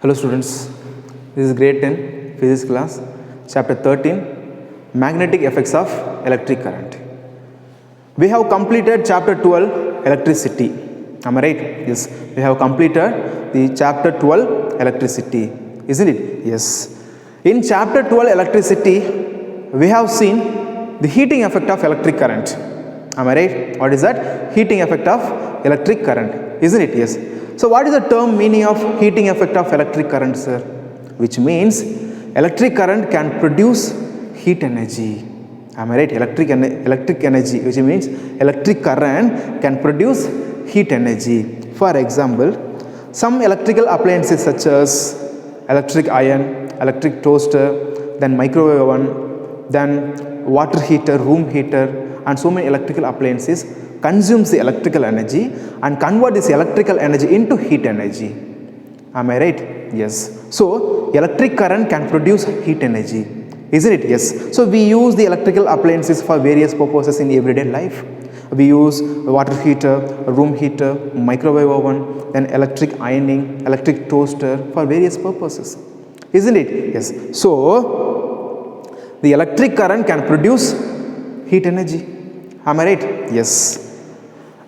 Hello students, this is grade 10 physics class, chapter 13, magnetic effects of electric current. We have completed chapter 12, electricity. Am I right? Yes, we have completed the chapter 12, electricity, isn't it? Yes. In chapter 12, electricity, we have seen the heating effect of electric current. Am I right? What is that? Heating effect of electric current, isn't it? Yes. So what is the term meaning of heating effect of electric current, sir? Which means electric current can produce heat energy. Am I right? Electric energy, which means electric current can produce heat energy. For example, some electrical appliances such as electric iron, electric toaster, then microwave oven, then water heater, room heater, and so many electrical appliances consumes the electrical energy and convert this electrical energy into heat energy. Am I right? Yes. So electric current can produce heat energy, isn't it? Yes. So we use the electrical appliances for various purposes in everyday life. We use water heater, room heater, microwave oven, then electric ironing, electric toaster for various purposes, isn't it? Yes. So the electric current can produce heat energy. Am I right? Yes.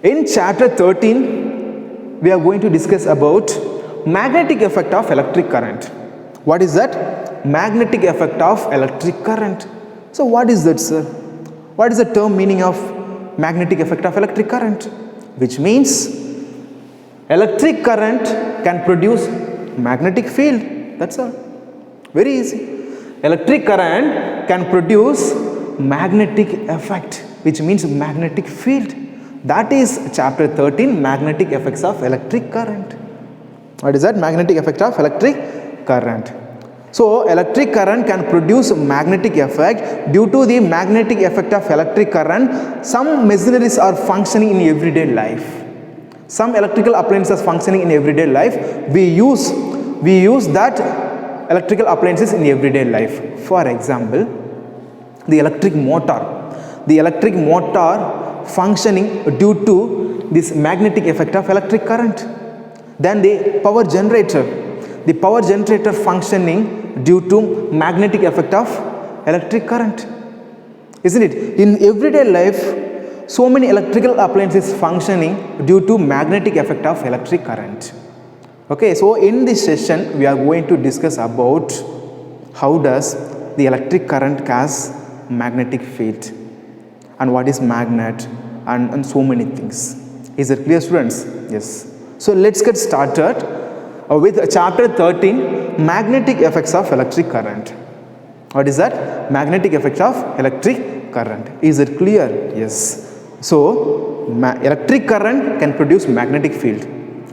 In chapter 13, we are going to discuss about magnetic effect of electric current. What is that? Magnetic effect of electric current. So what is that, sir? What is the term meaning of magnetic effect of electric current? Which means electric current can produce magnetic field. That's all. Very easy. Electric current can produce magnetic effect, which means magnetic field. That is chapter 13, magnetic effects of electric current. What is that? Magnetic effect of electric current. So electric current can produce magnetic effect. Due to the magnetic effect of electric current, some machineries are functioning in everyday life. Some electrical appliances functioning in everyday life, we use that electrical appliances in everyday life. For example, the electric motor functioning due to this magnetic effect of electric current. Then the power generator functioning due to magnetic effect of electric current, isn't it? In everyday life, so many electrical appliances functioning due to magnetic effect of electric current. Okay, so in this session we are going to discuss about how does the electric current cause magnetic field, and what is magnet, and so many things. Is it clear, students? Yes. So let's get started with chapter 13, magnetic effects of electric current. What is that? Magnetic effect of electric current. Is it clear? Yes. So electric current can produce magnetic field.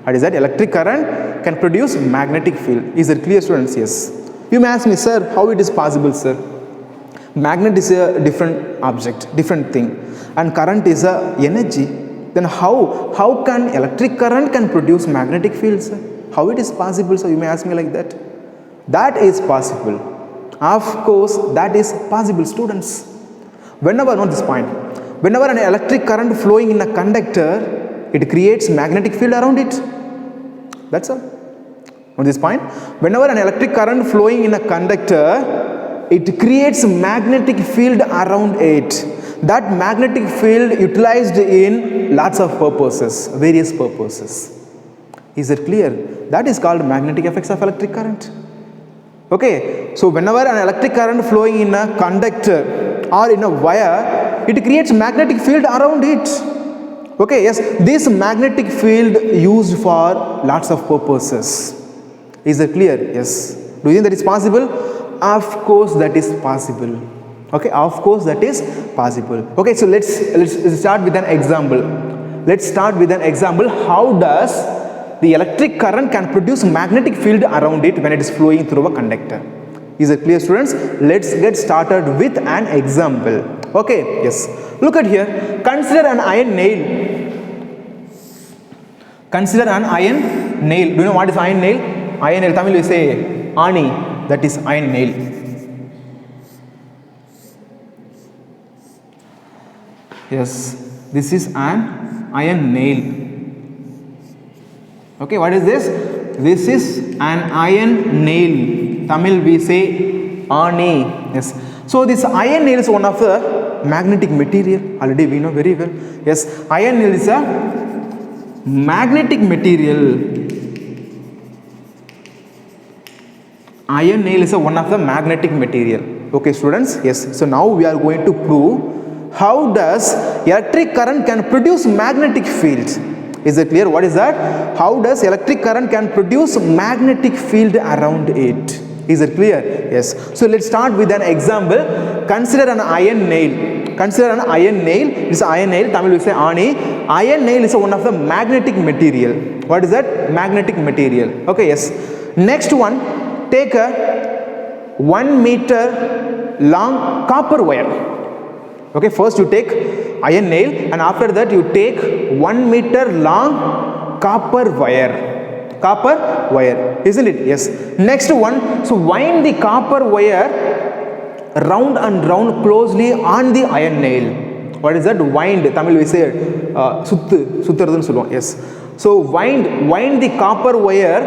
What is that? Electric current can produce magnetic field. Is it clear, students? Yes. You may ask me, sir, how it is possible, sir? Magnet is a different object, different thing, and current is a energy. Then how can electric current can produce magnetic fields? How it is possible? So you may ask me like that. That is possible. Of course, that is possible, students. Whenever, note this point, whenever an electric current flowing in a conductor, it creates magnetic field around it. That's all. Note this point. Whenever an electric current flowing in a conductor, it creates magnetic field around it. That magnetic field utilized in lots of purposes, various purposes. Is it clear? That is called magnetic effects of electric current. Okay, so whenever an electric current flowing in a conductor or in a wire, it creates magnetic field around it. Okay, yes, this magnetic field used for lots of purposes. Is it clear? Yes. Do you think that is possible? Of course that is possible. Okay, of course that is possible. Okay, so let's start with an example. Let's start with an example. How does the electric current can produce magnetic field around it when it is flowing through a conductor? Is it clear, students? Let's get started with an example. Okay, yes. Look at here. Consider an iron nail. Consider an iron nail. Do you know what is iron nail? Iron nail, Tamil we say ani. That is iron nail. Yes, this is an iron nail. Okay, what is this? This is an iron nail. Tamil we say ani. Yes. So this iron nail is one of the magnetic material. Already we know very well. Yes, iron nail is a magnetic material. Iron nail is one of the magnetic material. Okay students, yes. So now we are going to prove how does electric current can produce magnetic field. Is it clear? What is that? How does electric current can produce magnetic field around it? Is it clear? Yes. So let's start with an example. Consider an iron nail. Consider an iron nail. This iron nail, Tamil we say ani. Iron nail is one of the magnetic material. What is that? Magnetic material. Okay, yes. Next one, take a 1 meter long copper wire. Okay, first you take iron nail and after that you take 1 meter long copper wire. Copper wire, isn't it? Yes. Next one, so wind the copper wire round and round closely on the iron nail. What is that? Wind, Tamil we say sutradhunu solluvom. Yes. So wind the copper wire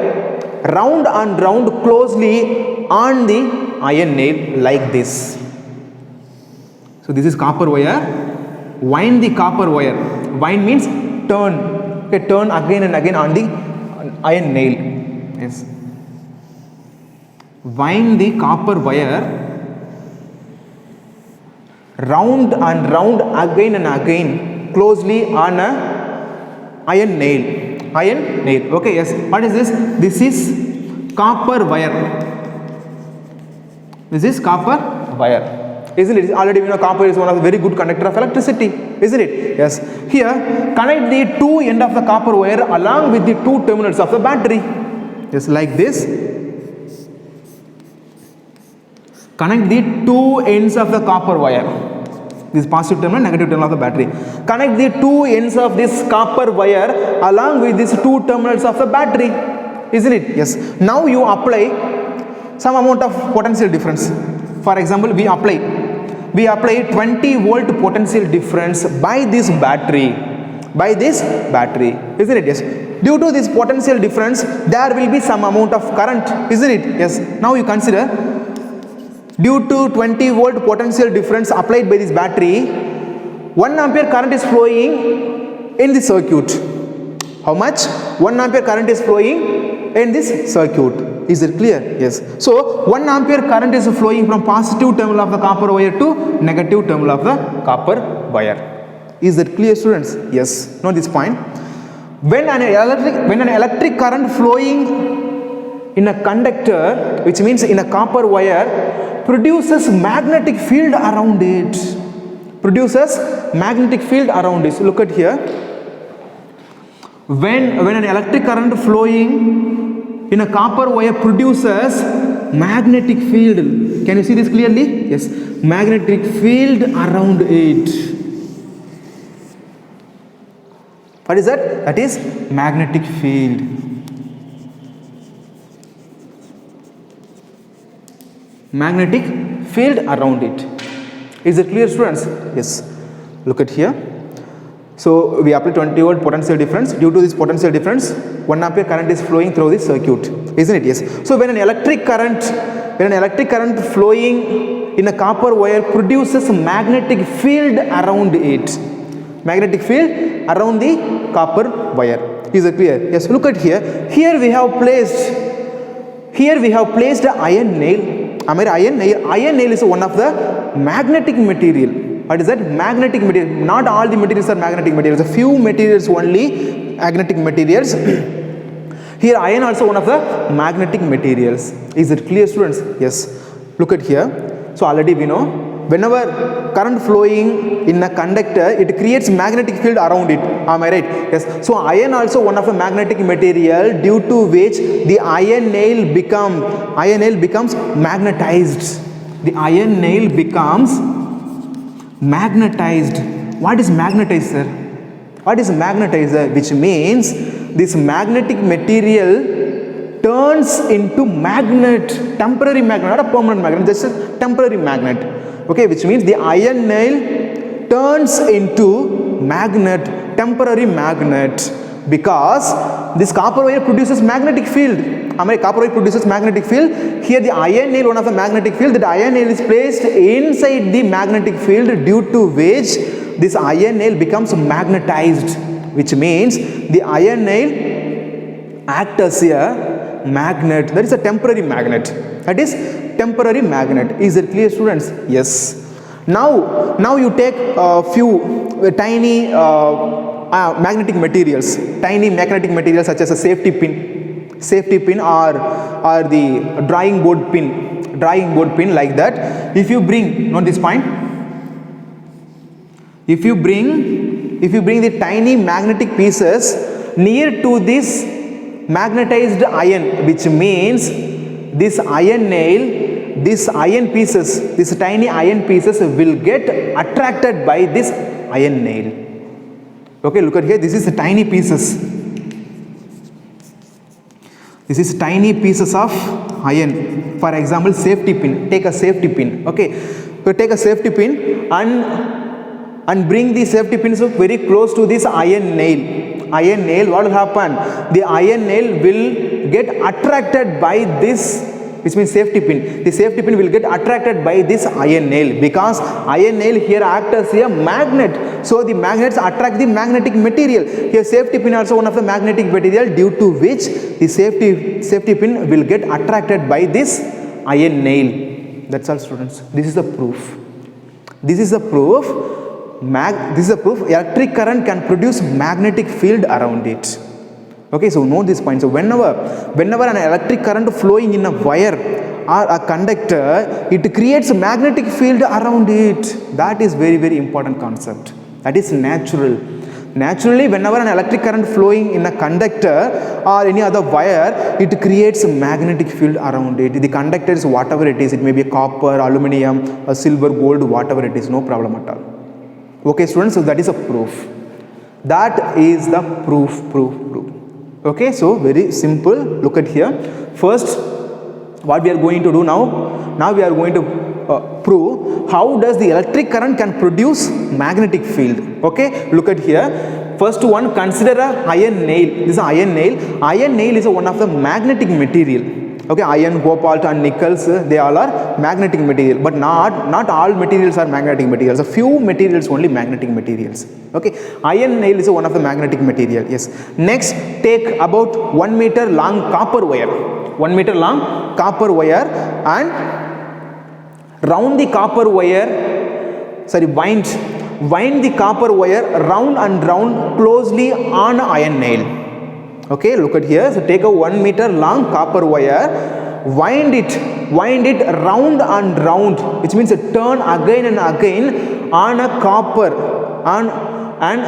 round and round closely on the iron nail like this. So this is copper wire. Wind the copper wire. Wind means turn. Okay, turn again and again on the iron nail. Yes. Wind the copper wire round and round again and again closely on a iron nail. Iron nail. Okay, yes. What is this? This is copper wire. This is copper wire. Isn't it? Already we know copper is one of the very good conductor of electricity. Isn't it? Yes. Here, connect the two end of the copper wire along with the two terminals of the battery. Just like this. Connect the two ends of the copper wire. This positive terminal, negative terminal of the battery. Connect the two ends of this copper wire along with these two terminals of the battery. Isn't it? Yes. Now you apply some amount of potential difference. For example, we apply 20 volt potential difference by this battery. Isn't it? Yes. Due to this potential difference, there will be some amount of current. Isn't it? Yes. Now you consider, due to 20 volt potential difference applied by this battery, 1 ampere current is flowing in the circuit. How much? 1 ampere current is flowing in this circuit. Is it clear? Yes. So 1 ampere current is flowing from positive terminal of the copper wire to negative terminal of the copper wire. Is it clear, students? Yes. Note this point. When an electric current flowing in a conductor, which means in a copper wire, produces magnetic field around it. Produces magnetic field around it. So look at here. When an electric current flowing in a copper wire produces magnetic field. Can you see this clearly? Yes. Magnetic field around it. What is that? That is magnetic field. Magnetic field around it. Is it clear, students? Yes. Look at here. So we apply 20 volt potential difference. Due to this potential difference, 1 ampere current is flowing through this circuit. Isn't it? Yes. So when an electric current flowing in a copper wire produces magnetic field around it. Magnetic field around the copper wire. Is it clear? Yes. Look at here. Here we have placed an iron nail. Iron nail is one of the magnetic material. What is that? Magnetic material. Not all the materials are magnetic materials. A few materials only magnetic materials. Here iron also one of the magnetic materials. Is it clear, students? Yes. Look at here. So already we know, whenever current flowing in a conductor, it creates magnetic field around it. Am I right? Yes. So iron also one of the magnetic material, due to which the iron nail becomes magnetized. The iron nail becomes magnetized. What is magnetizer? What is magnetizer? Which means this magnetic material turns into magnet, temporary magnet, not a permanent magnet, just a temporary magnet. Okay, which means the iron nail turns into magnet, temporary magnet. because this copper wire produces magnetic field. Copper wire produces magnetic field. Here the iron nail, one of the magnetic field, that iron nail is placed inside the magnetic field, due to which this iron nail becomes magnetized, which means the iron nail acts as a magnet. That is a temporary magnet. That is temporary magnet. Is it clear, students? Yes. Now you take a few tiny magnetic materials, such as a safety pin or the drawing board pin, like that. If you bring, note this point, if you bring the tiny magnetic pieces near to this magnetized iron, which means this iron nail, these tiny iron pieces will get attracted by this iron nail. Okay, look at here, this is the tiny pieces. This is tiny pieces of iron. For example, safety pin. Take a safety pin. Okay, so take a safety pin and bring the safety pins very close to this iron nail. What will happen? The iron nail will get attracted by this, which means safety pin. The safety pin will get attracted by this iron nail, because iron nail here acts as a magnet. So the magnets attract the magnetic material. Here safety pin also one of the magnetic material, due to which the safety pin will get attracted by this iron nail. That's all, students. This is the proof. Electric current can produce magnetic field around it. Okay, so note this point. So whenever an electric current flowing in a wire or a conductor, it creates a magnetic field around it. That is very, very important concept. That is natural. Naturally, whenever an electric current flowing in a conductor or any other wire, it creates a magnetic field around it. The conductor is whatever it is. It may be copper, aluminum, or silver, gold, whatever it is. No problem at all. Okay, students, so that is a proof. That is the proof. Okay, so very simple. Look at here. First, what we are going to do now we are going to prove how does the electric current can produce magnetic field. Okay, look at here. First one, consider a iron nail. This is an iron nail. Iron nail is one of the magnetic material. Okay, iron, cobalt and nickels, they all are magnetic material, but not all materials are magnetic materials. A few materials only magnetic materials. Okay, iron nail is one of the magnetic material. Yes. Next, take about 1 meter long copper wire. 1 meter long copper wire, and round the copper wire, wind the copper wire round and round closely on iron nail. Okay, look at here. So take a 1 meter long copper wire, wind it round and round, which means turn again and again on a copper on an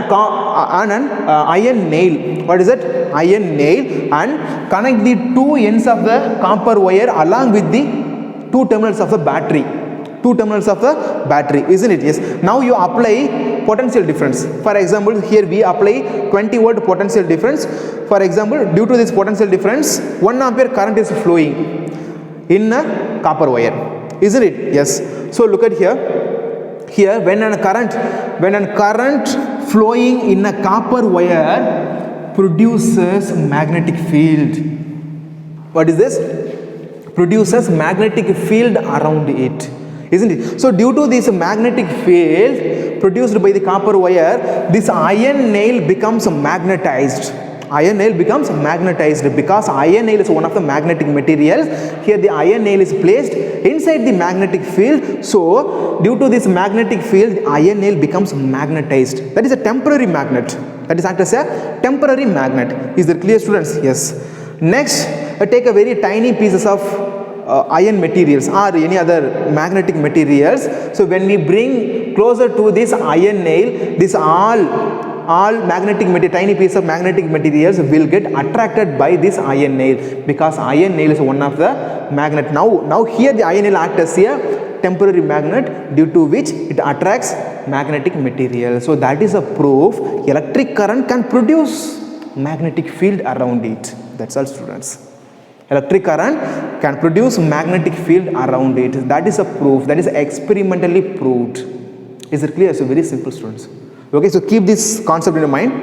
iron nail. What is it? Iron nail, and connect the two ends of the copper wire along with the two terminals of the battery. Isn't it? Yes. Now you apply potential difference. For example, here we apply 20 volt potential difference. For example, due to this potential difference, 1 ampere current is flowing in a copper wire. Isn't it? Yes. So look at here. Here, when a current flowing in a copper wire produces magnetic field. What is this? Produces magnetic field around it. Isn't it? So due to this magnetic field produced by the copper wire, this iron nail becomes magnetized. Because iron nail is one of the magnetic materials. Here the iron nail is placed inside the magnetic field. So due to this magnetic field, the iron nail becomes magnetized. That is a temporary magnet. That is acted as a temporary magnet. Is that clear, students? Yes. Next, take a very tiny pieces of iron materials or any other magnetic materials. So when we bring closer to this iron nail, this all magnetic material, tiny piece of magnetic materials will get attracted by this iron nail, because iron nail is one of the magnet. Now here the iron nail acts as a temporary magnet, due to which it attracts magnetic material. So that is a proof electric current can produce magnetic field around it. That's all, students. Electric current can produce magnetic field around it. That is a proof. That is experimentally proved. Is it clear? So very simple, students. Okay, so keep this concept in mind.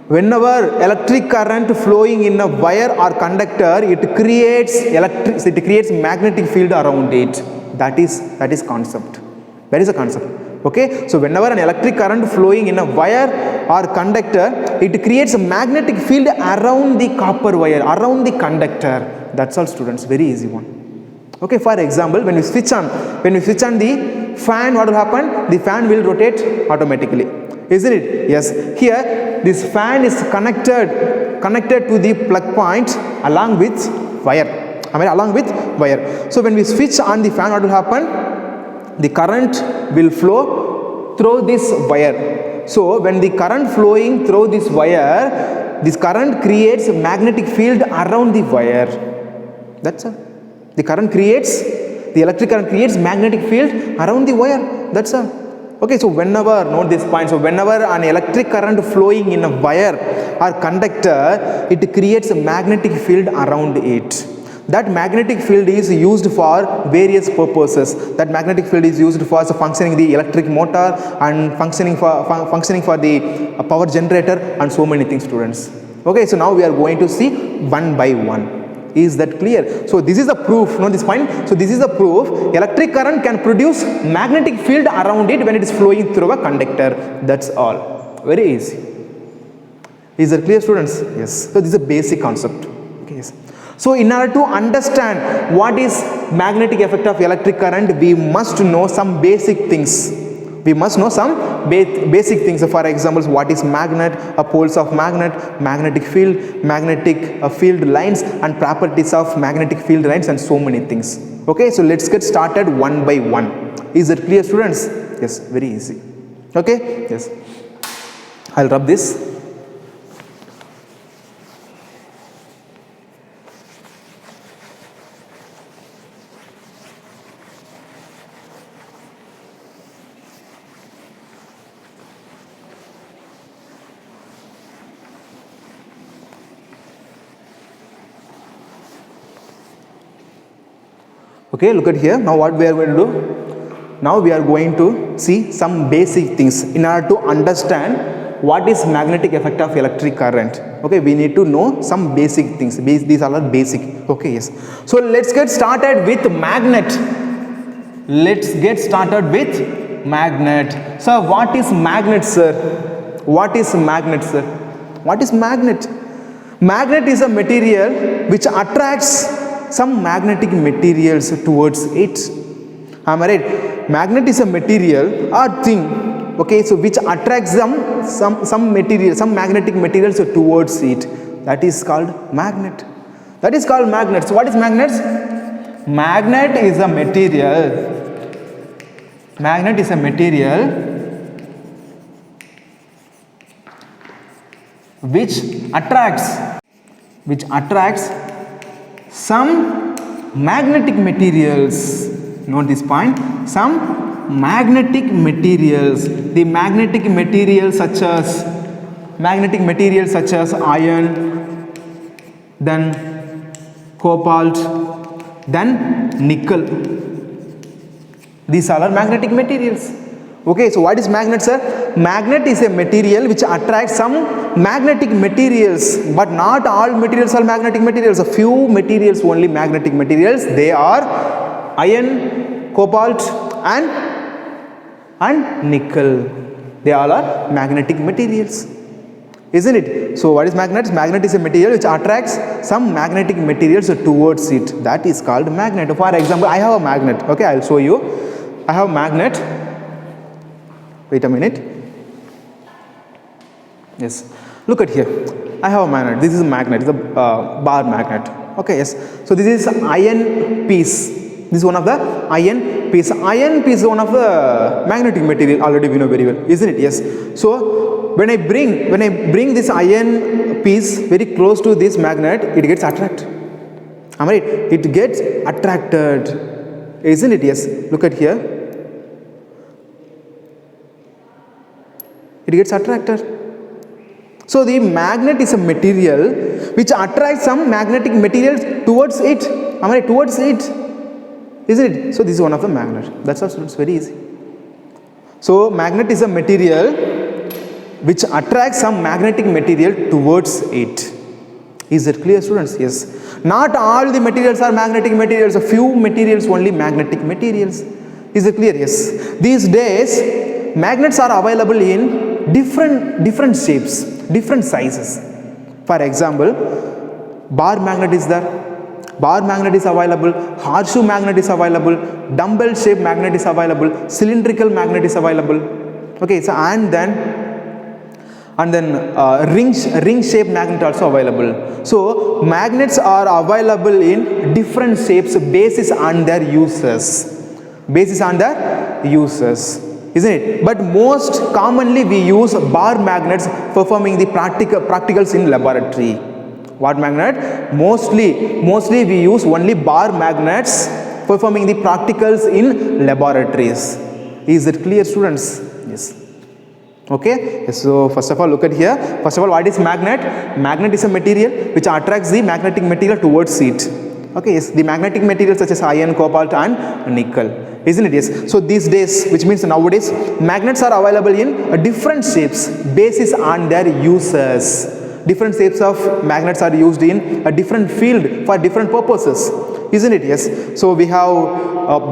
Whenever electric current flowing in a wire or conductor, it creates magnetic field around it. That is concept. That is a concept. Okay, so whenever an electric current flowing in a wire or conductor, it creates a magnetic field around the copper wire, around the conductor. That's all, students. Very easy one. Okay, for example, when we switch on the fan, what will happen? The fan will rotate automatically, isn't it? Yes. Here this fan is connected to the plug point along with wire. Along with wire. So when we switch on the fan, what will happen? The current will flow through this wire. So when the current flowing through this wire, this current creates a magnetic field around the wire. That's all. The electric current creates magnetic field around the wire. That's all. Okay, so whenever, note this point, so whenever an electric current flowing in a wire or conductor, it creates a magnetic field around it. That magnetic field is used for various purposes. That magnetic field is used for functioning the electric motor and functioning for the power generator and so many things, students. Okay, so now we are going to see one by one. Is that clear? So this is the proof. Note this point. So this is the proof. Electric current can produce magnetic field around it when it is flowing through a conductor. That's all. Very easy. Is that clear, students? Yes. So this is a basic concept. Okay. Yes. So in order to understand what is magnetic effect of electric current, we must know some basic things. We must know some basic things. For example, what is magnet, poles of magnet, magnetic field, magnetic field lines, and properties of magnetic field lines, and so many things. Okay, so let's get started one by one. Is it clear, students? Yes, very easy. Okay, yes. I'll rub this. Okay, look at here. Now what we are going to do? Now we are going to see some basic things in order to understand what is magnetic effect of electric current. Okay, we need to know some basic things. These are basic. Okay, yes. So let's get started with magnet. Let's get started with magnet. So what is magnet, sir? What is magnet, sir? What is magnet? Magnet is a material which attracts some magnetic materials towards it. Am I right? Magnet is a material or thing, okay, so which attracts some material, some magnetic materials towards it. That is called magnet. That is called magnet. So what is magnet? Magnet is a material. Magnet is a material which attracts some magnetic materials. Note this point. Some magnetic materials. The magnetic materials such as iron, then cobalt, then nickel. These all are magnetic materials. Okay, so what is magnet, sir? Magnet is a material which attracts some magnetic materials, but not all materials are magnetic materials. A few materials only magnetic materials. They are iron, cobalt, and nickel. They all are magnetic materials, isn't it? So what is magnet? Magnet is a material which attracts some magnetic materials towards it. That is called magnet. For example, I have a magnet. Okay, I'll show you. I have a magnet. Wait a minute. Yes, look at here. I have a magnet. This is a magnet. It's a bar magnet. Okay, yes. So this is iron piece. This is one of the iron piece. Iron piece is one of the magnetic material. Already we know very well, isn't it? Yes. So when I bring this iron piece very close to this magnet, it gets attracted. Am I right? It gets attracted, isn't it? Yes. Look at here. It gets attracted. So the magnet is a material which attracts some magnetic materials towards it. Am I right? Towards it, isn't it? So this is one of the magnet. That's also, it's very easy. So magnet is a material which attracts some magnetic material towards it. Is it clear, students? Yes. Not all the materials are magnetic materials, a few materials only magnetic materials. Is it clear? Yes. These days, magnets are available in different shapes, different sizes. For example, bar magnet is there. Bar magnet is available, horseshoe magnet is available, dumbbell shaped magnet is available, cylindrical magnet is available. Okay, so and then ring shaped magnet also available. So magnets are available in different shapes basis on their uses. Isn't it? But most commonly we use bar magnets performing the practicals in laboratory. What magnet? Mostly we use only bar magnets performing the practicals in laboratories. Is it clear, students? Yes. Okay, so first of all look at here. First of all, what is magnet? Magnet is a material which attracts the magnetic material towards it. Okay, yes, the magnetic materials such as iron, cobalt and nickel. Isn't it? Yes. So these days, which means nowadays, magnets are available in different shapes basis on their uses. Different shapes of magnets are used in a different field for different purposes. Isn't it? Yes. So we have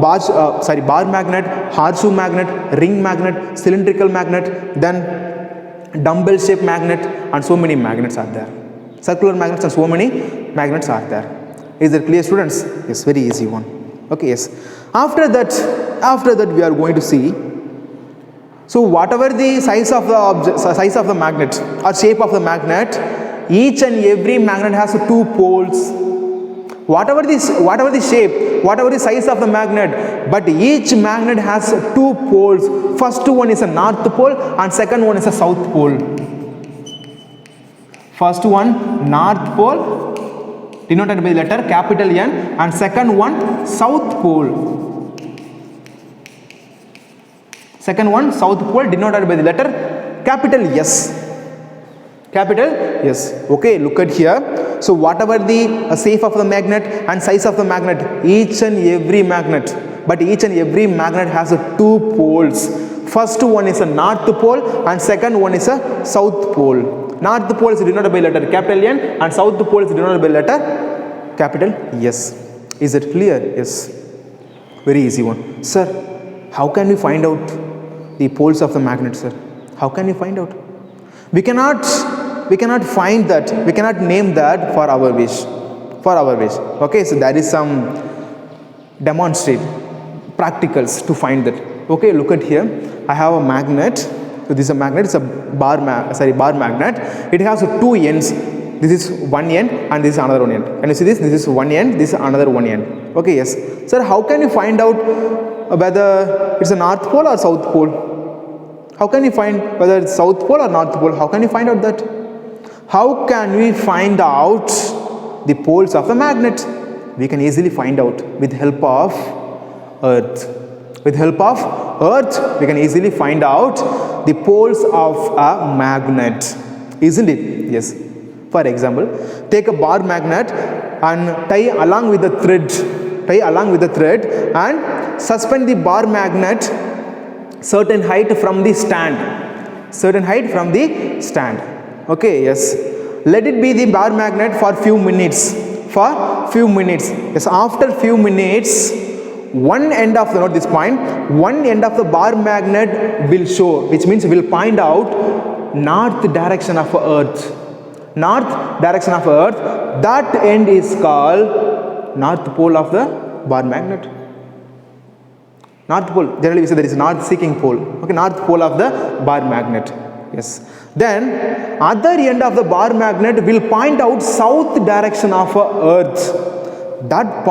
bar magnet, horseshoe magnet, ring magnet, cylindrical magnet, then dumbbell shaped magnet, and so many magnets are there. Circular magnets and so many magnets are there. Is it clear, students? Yes, very easy one. Okay, yes. After that we are going to see. So whatever the size of the magnet or shape of the magnet, each and every magnet has two poles. Whatever the shape, whatever the size of the magnet, but each magnet has two poles. First one is a north pole and second one is a south pole. First one north pole denoted by the letter capital N, and second one south pole. Second one south pole denoted by the letter capital S. Capital S. Okay, look at here. So whatever the shape of the magnet and size of the magnet, each and every magnet has two poles. First one is a north pole and second one is a south pole. North pole is denoted by letter capital N and south pole is denoted by letter capital S. Is it clear? Yes. Very easy one. Sir, how can we find out the poles of the magnet, sir? How can we find out? We cannot find that. We cannot name that for our wish. Okay, so there is some demonstrate practicals to find that. Okay, look at here. I have a magnet. So this is a magnet. It's a bar magnet. It has two ends. This is one end and this is another one end. And you see this? This is one end. This is another one end. Okay, yes. Sir, how can you find out whether it's a north pole or south pole? How can you find whether it's south pole or north pole? How can you find out that? How can we find out the poles of the magnet? We can easily find out with help of earth. With help of earth, we can easily find out the poles of a magnet. Isn't it? Yes. For example, take a bar magnet and tie along with the thread and suspend the bar magnet certain height from the stand. Okay, yes. Let it be the bar magnet for few minutes. Yes, after few minutes, one end of the bar magnet will show, which means will point out north direction of earth. That end is called north pole of the bar magnet. North pole, generally we say there is north seeking pole. Okay, north pole of the bar magnet. Yes. Then other end of the bar magnet will point out south direction of earth. That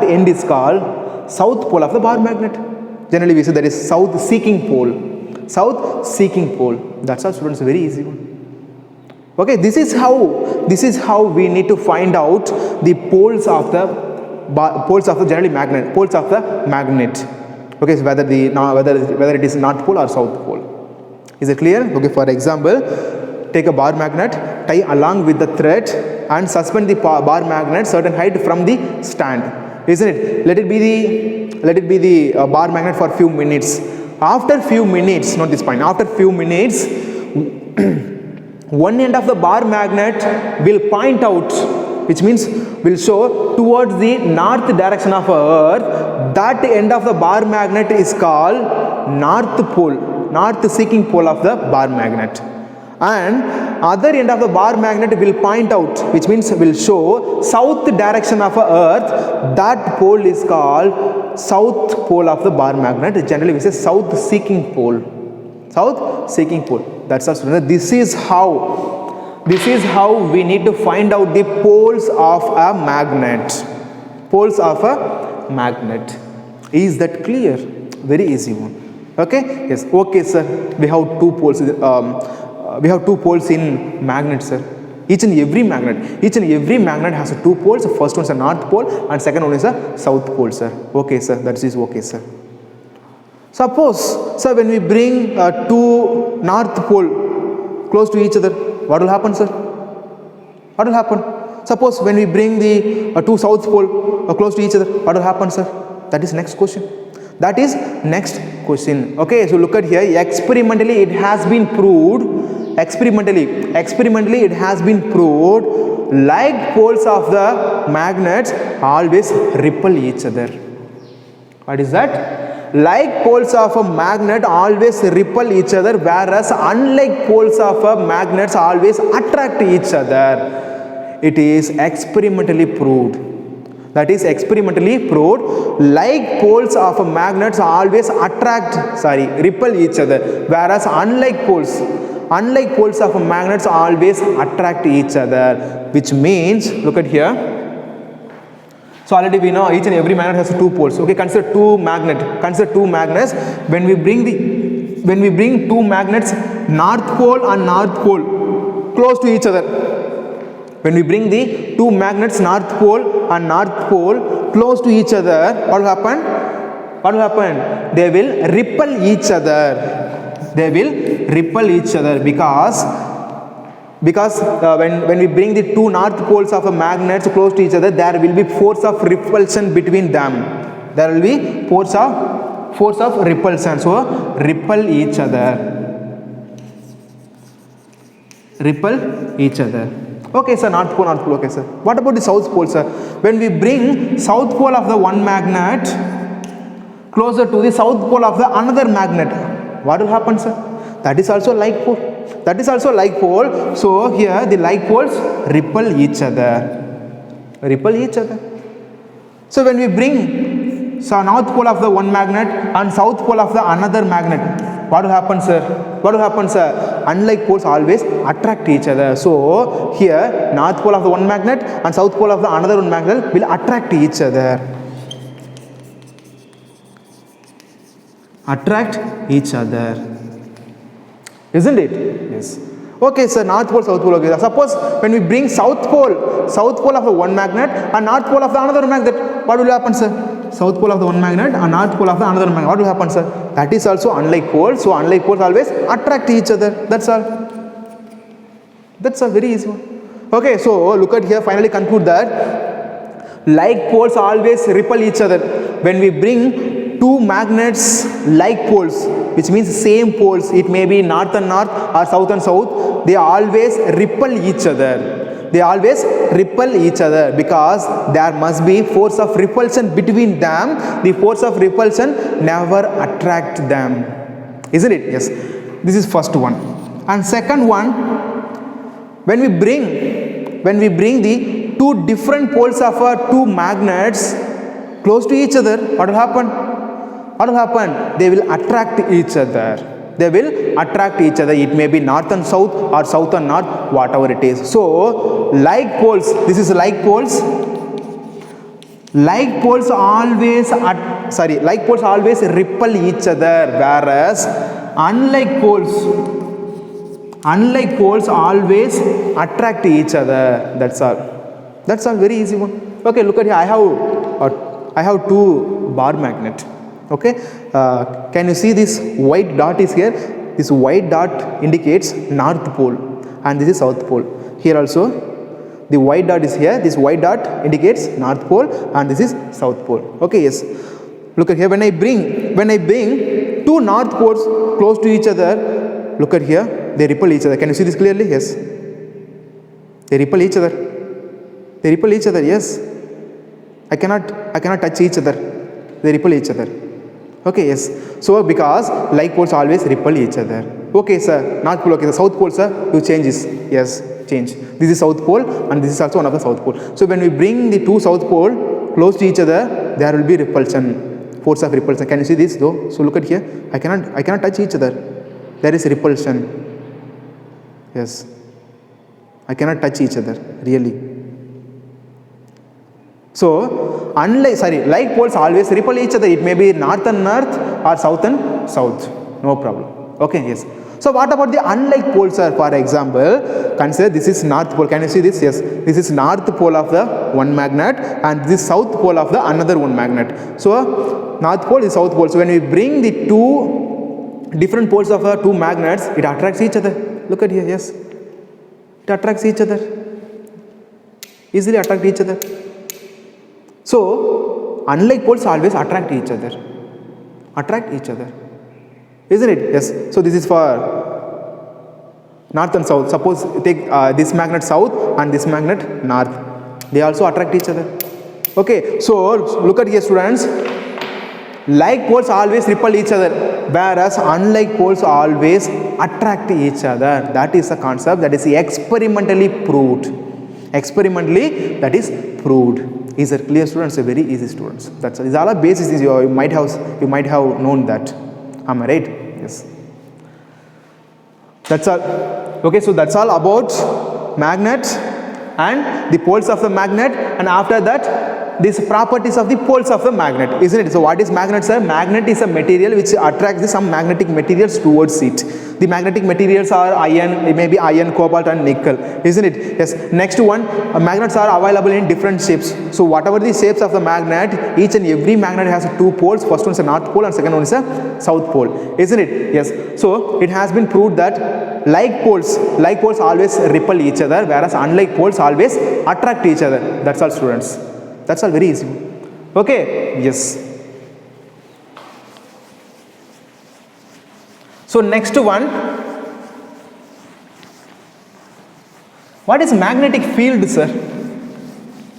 end is called south pole of the bar magnet. Generally we say there is south seeking pole. That's all, students. Very easy one. Okay, this is how we need to find out the poles of the magnet. Okay, so whether it is north pole or south pole. Is it clear? Okay, for example, take a bar magnet, tie along with the thread and suspend the bar magnet certain height from the stand. Isn't it? Let it be the bar magnet for few minutes. After few minutes, note this point, after few minutes, one end of the bar magnet will point out, which means will show towards the north direction of Earth. That end of the bar magnet is called north pole, north seeking pole of the bar magnet. And other end of the bar magnet will point out, which means will show south direction of Earth. That pole is called south pole of the bar magnet. Generally we say south seeking pole. South seeking pole. That's also. This is how we need to find out the poles of a magnet. Poles of a magnet. Is that clear? Very easy one. Okay? Yes. Okay, sir. We have two poles. We have two poles in magnet, sir. Each and every magnet has two poles. The first one is a north pole and second one is a south pole, sir. Okay, sir. That is okay, sir. Suppose, sir, when we bring two north pole close to each other, what will happen, sir? What will happen? Suppose when we bring the two south pole close to each other, what will happen, sir? That is next question. That is next question. Okay, so look at here. Experimentally, it has been proved. Experimentally, it has been proved. Like poles of the magnets always repel each other. What is that? Like poles of a magnet always repel each other, whereas unlike poles of a magnets always attract each other. It is experimentally proved. That is experimentally proved. Like poles of a magnets always repel each other, whereas unlike poles of a magnets always attract each other. Which means, look at here. So already we know each and every magnet has two poles. Okay, consider two magnets. When we bring two magnets, north pole and north pole, close to each other. When we bring the two magnets, north pole and north pole, close to each other, what will happen? What will happen? They will repel each other. They will repel each other because when we bring the two north poles of a magnet close to each other, there will be force of repulsion between them. There will be force of repulsion. So repel each other. Repel each other. Okay, sir. North pole. Okay, sir. What about the south pole, sir? When we bring south pole of the one magnet closer to the south pole of the another magnet, what will happen, sir? That is also like pole. So here the like poles repel each other. So when we bring north pole of the one magnet and south pole of the another magnet, what will happen, sir? Unlike poles always attract each other. So here north pole of the one magnet and south pole of the another one magnet will attract each other. Isn't it? Yes. Okay, sir. North pole, south pole. Okay. Suppose when we bring south pole of the one magnet and north pole of the another magnet, what will happen, sir? South pole of the one magnet and north pole of the another magnet. What will happen, sir? That is also unlike poles. So unlike poles always attract each other. That's all. That's a very easy one. Okay. So look at here. Finally conclude that like poles always repel each other. When we bring two magnets like poles, which means same poles, it may be north and north or south and south, they always repel each other. Because there must be force of repulsion between them. The force of repulsion never attract them. Isn't it? Yes. This is first one. And second one, when we bring the two different poles of two magnets close to each other, what will happen? They will attract each other. It may be north and south or south and north, whatever it is. So like poles, this is like poles. Like poles always repel each other, whereas unlike poles always attract each other. That's all. Very easy one. Okay, look at here. I have two bar magnet. Okay, can you see this white dot is here? This white dot indicates north pole and this is south pole. Here also the white dot is here. This white dot indicates north pole and this is south pole. Okay, yes. Look at here. When I bring two north poles close to each other, look at here. they repel each other. Can you see this clearly? Yes. They repel each other. They repel each other. Yes. I cannot touch each other. They repel each other. Okay, yes. So because like poles always repel each other. Okay, sir. North pole. Okay, the south pole, sir. You change this. Yes, change. This is south pole and this is also one of the south pole. So when we bring the two south pole close to each other, there will be repulsion. Force of repulsion. Can you see this though? So look at here. I cannot touch each other. There is repulsion. Yes. I cannot touch each other. Really. So, like poles always repel each other. It may be north and north or south and south. No problem. Okay, yes. So, what about the unlike poles, sir? For example, consider this is north pole. Can you see this? Yes. This is north pole of the one magnet and this is south pole of the another one magnet. So, north pole is south pole. So, when we bring the two different poles of the two magnets, it attracts each other. Look at here. Yes. It attracts each other. Easily attract each other. So, unlike poles always attract each other. Attract each other. Isn't it? Yes. So, this is for north and south. Suppose take this magnet south and this magnet north. They also attract each other. Okay. So, look at here students. Like poles always repel each other, whereas unlike poles always attract each other. That is a concept that is experimentally proved. Experimentally, that is proved. Is it clear, students? Very easy, students. That's all. These are all basis. You might have known that. Am I right? Yes. That's all. Okay, so that's all about magnet and the poles of the magnet, and after that these properties of the poles of the magnet, isn't it? So what is magnet, sir? Magnet is a material which attracts some magnetic materials towards it. The magnetic materials are iron, it may be iron, cobalt and nickel, isn't it? Yes. Next one, magnets are available in different shapes. So whatever the shapes of the magnet, each and every magnet has two poles. First one is a north pole and second one is a south pole, isn't it? Yes. So it has been proved that like poles always repel each other, whereas unlike poles always attract each other. That's all, students. That's all, very easy. Okay. Yes. So next one, what is magnetic field, sir?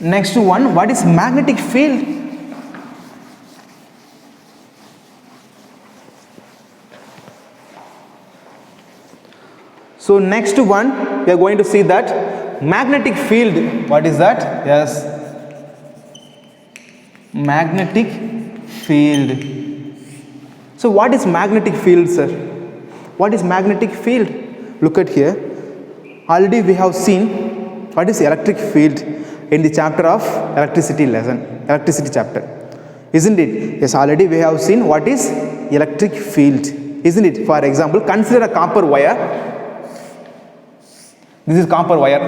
Next one, what is magnetic field? So next one, we are going to see that magnetic field. What is that? Yes, magnetic field. So what is magnetic field, sir? What is magnetic field? Look at here. Already we have seen what is electric field in the chapter of electricity chapter, isn't it? Yes, already we have seen what is electric field, isn't it? For example, consider a copper wire. This is copper wire.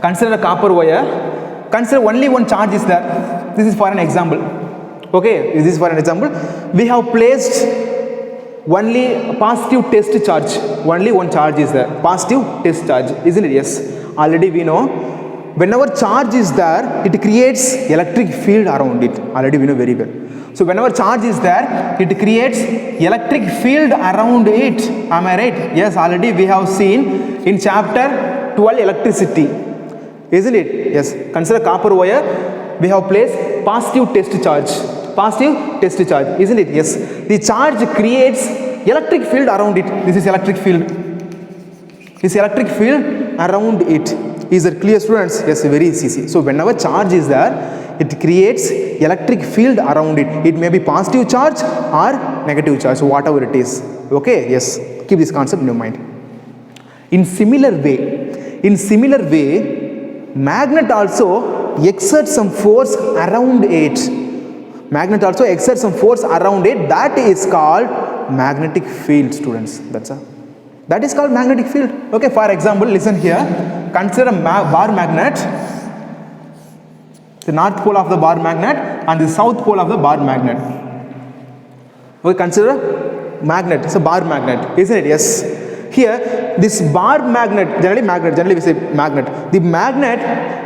Consider a copper wire. Consider only one charge is there. This is for an example. Okay, this is for an example. We have placed only a positive test charge. Only one charge is there. Positive test charge, isn't it? Yes. Already we know whenever charge is there, it creates electric field around it. Already we know very well. So whenever charge is there, it creates electric field around it. Am I right? Yes, already we have seen in chapter 12 electricity, isn't it? Yes. Consider copper wire. We have placed positive test charge. Positive test charge, isn't it? Yes. The charge creates electric field around it. This is electric field. This electric field around it. Is it clear, students? Yes, very easy. So whenever charge is there, it creates electric field around it. It may be positive charge or negative charge, so whatever it is. Okay, yes. Keep this concept in your mind. In similar way, magnet also exerts some force around it. Magnet also exerts some force around it. That is called magnetic field, students. That is called magnetic field. Okay, for example, listen here. Consider a bar magnet. The north pole of the bar magnet and the south pole of the bar magnet. Okay, consider magnet. It's a bar magnet, isn't it? Yes. Here, this bar magnet, generally we say magnet. The magnet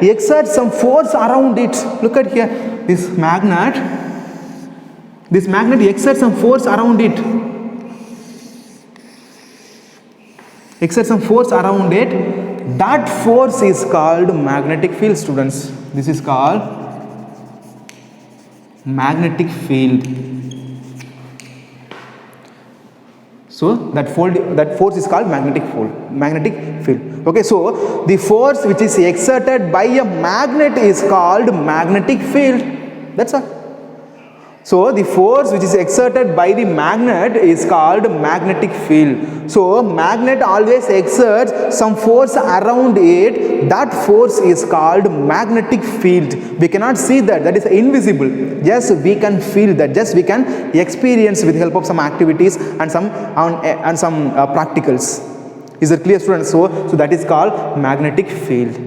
exerts some force around it. Look at here. This magnet exerts some force around it. exert some force around it, that force is called magnetic field, students. This is called magnetic field. So that force is called magnetic field. Okay, so the force which is exerted by a magnet is called magnetic field. That's all. So the force which is exerted by the magnet is called magnetic field. So magnet always exerts some force around it. That force is called magnetic field. We cannot see that. That is invisible. Just we can feel that. Just we can experience with the help of some activities and some practicals. Is it clear, students? So that is called magnetic field.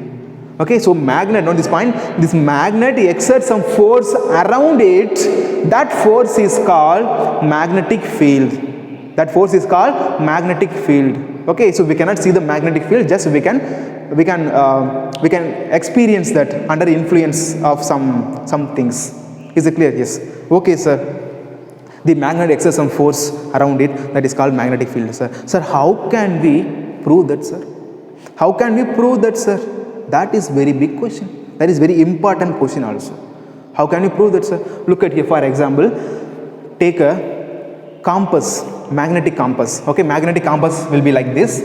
Okay, so magnet, on this point, this magnet exerts some force around it. That force is called magnetic field. That force is called magnetic field. Okay, so we cannot see the magnetic field, just we can experience that under influence of some things. Is it clear? Yes. Okay, sir. The magnet exerts some force around it, that is called magnetic field, sir. Sir, how can we prove that, sir? How can we prove that, sir? That is very big question. That is very important question also. How can you prove that, sir? Look at here, for example, take a compass, magnetic compass. Okay, magnetic compass will be like this.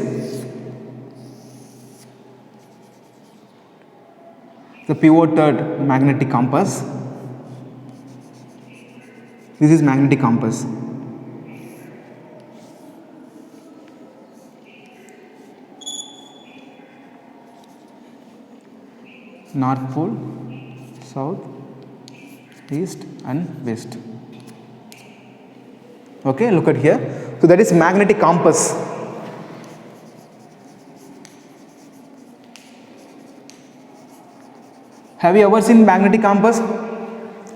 The pivoted magnetic compass. This is magnetic compass. North pole, south, east and west. Okay, look at here. So that is magnetic compass. Have you ever seen magnetic compass?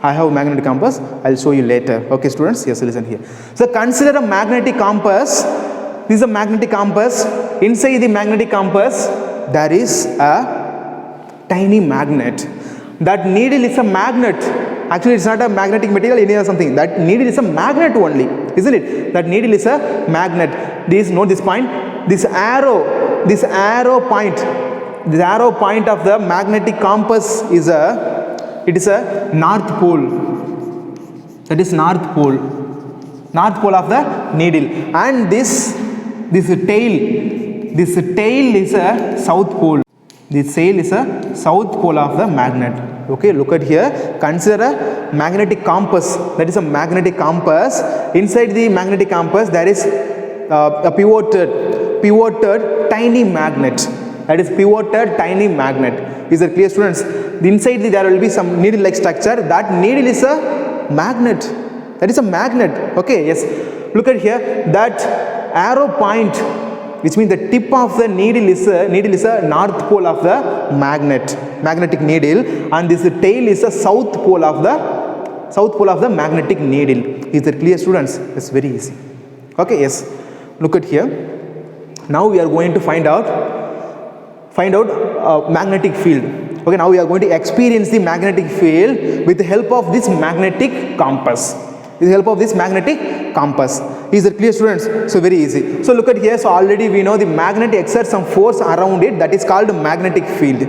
I have magnetic compass. I'll show you later. Okay, students? Yes, listen here. So consider a magnetic compass. This is a magnetic compass. Inside the magnetic compass, there is a tiny magnet. That needle is a magnet. Actually, it's not a magnetic material, any or something. That needle is a magnet only, isn't it? That needle is a magnet. Note this point. This arrow point of the magnetic compass is a north pole. That is north pole of the needle. And this tail is a south pole. This sail is a south pole of the magnet. Okay, look at here. Consider a magnetic compass. That is a magnetic compass. Inside the magnetic compass, there is a pivoted tiny magnet. That is pivoted tiny magnet. Is it clear, students? Inside there will be some needle-like structure. That needle is a magnet. That is a magnet. Okay, yes. Look at here. That arrow point, which means the tip of the needle is a north pole of the magnetic needle, and this tail is a south pole of the magnetic needle. Is that clear, students? It's very easy. Okay, yes. Look at here. Now we are going to find out magnetic field. Okay, now we are going to experience the magnetic field with the help of this magnetic compass. Is it clear, students? So very easy. So look at here. So already we know the magnet exerts some force around it. That is called magnetic field.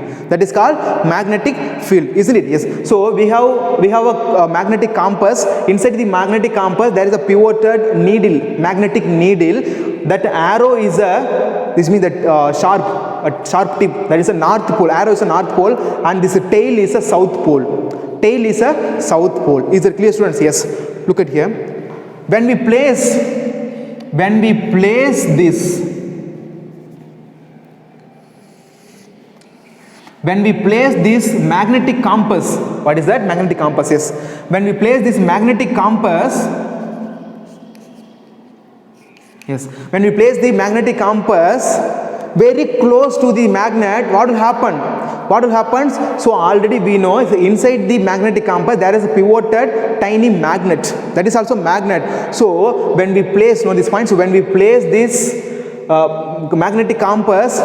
Isn't it? Yes. So we have a magnetic compass. Inside the magnetic compass there is a pivoted magnetic needle. That arrow is this means that sharp tip. That is a north pole. Arrow is a north pole, and this tail is a south pole. Is it clear, students? Yes. Look at here. When we place this magnetic compass, what is that? Magnetic compass, yes. When we place this magnetic compass, when we place the magnetic compass very close to the magnet, what will happen? So already we know inside the magnetic compass there is a pivoted tiny magnet. That is also magnet. So when we place, this point, so when we place this magnetic compass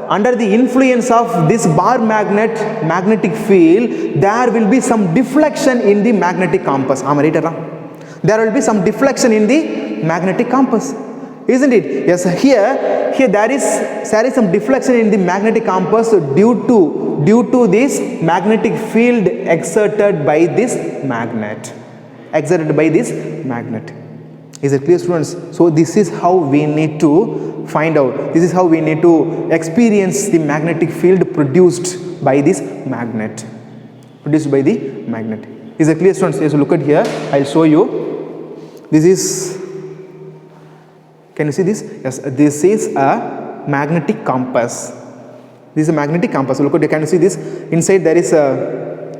under the influence of this bar magnetic field, there will be some deflection in the magnetic compass. There will be some deflection in the magnetic compass. isn't it? Yes, here there is some deflection in the magnetic compass due to this magnetic field exerted by this magnet. Is it clear, students? So this is how we need to find out. This is how we need to experience the magnetic field produced by this magnet. Is it clear, students? Yes, look at here. I'll show you. This is, can you see this? Yes, this is a magnetic compass. This is a magnetic compass. Look at it. Can you see this? Inside there is a,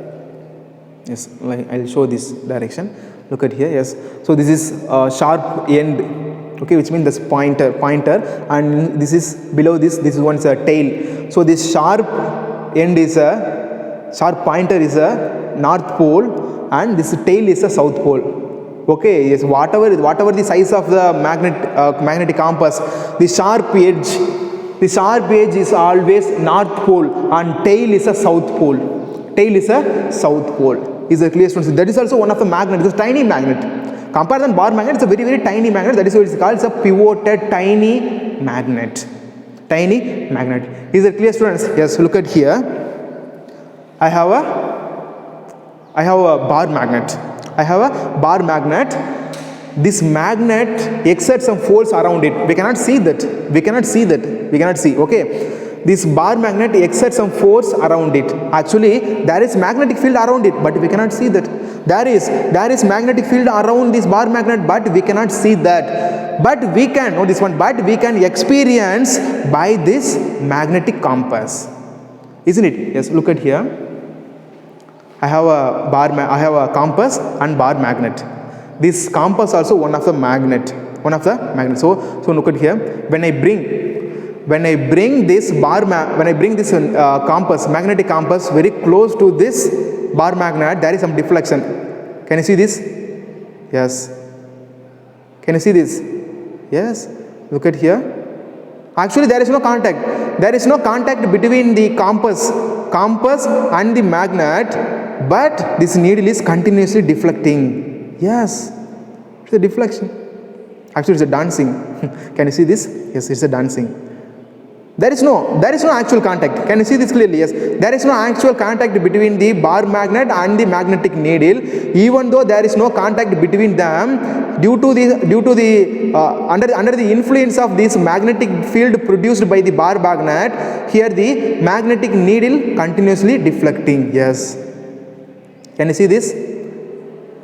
yes, I'll show this direction. Look at here. Yes. So this is a sharp end, okay, which means this pointer, and this is below this. This is one's a tail. So this sharp end is a sharp pointer is a north pole, and this tail is a south pole. Okay. Yes. Whatever the size of the magnetic compass, the sharp edge is always north pole, and tail is a south pole. Is a clear, students? That is also one of the magnets. It's a tiny magnet. Compared to bar magnet, it's a very, very tiny magnet. That is what it's called. It's a pivoted tiny magnet. Is it clear, students? Yes. Look at here. I have a bar magnet. This magnet exerts some force around it. We cannot see that. Okay. This bar magnet exerts some force around it. Actually, there is magnetic field around it, but we cannot see that. There is magnetic field around this bar magnet, but we cannot see that. But we can, note this one, but we can experience by this magnetic compass. Isn't it? Yes, look at here. I have a compass and bar magnet. This compass also one of the magnet. So look at here. When I bring this compass, magnetic compass, very close to this bar magnet, there is some deflection. Can you see this? Yes. Can you see this? Yes. Look at here. Actually, there is no contact. There is no contact between the compass and the magnet, but this needle is continuously deflecting. Yes. It's a deflection. Actually, it's a dancing. Can you see this? Yes, it's a dancing. There is no actual contact. Can you see this clearly? Yes. There is no actual contact between the bar magnet and the magnetic needle. Even though there is no contact between them, due to the under the influence of this magnetic field produced by the bar magnet, here the magnetic needle continuously deflecting. Yes. Can you see this?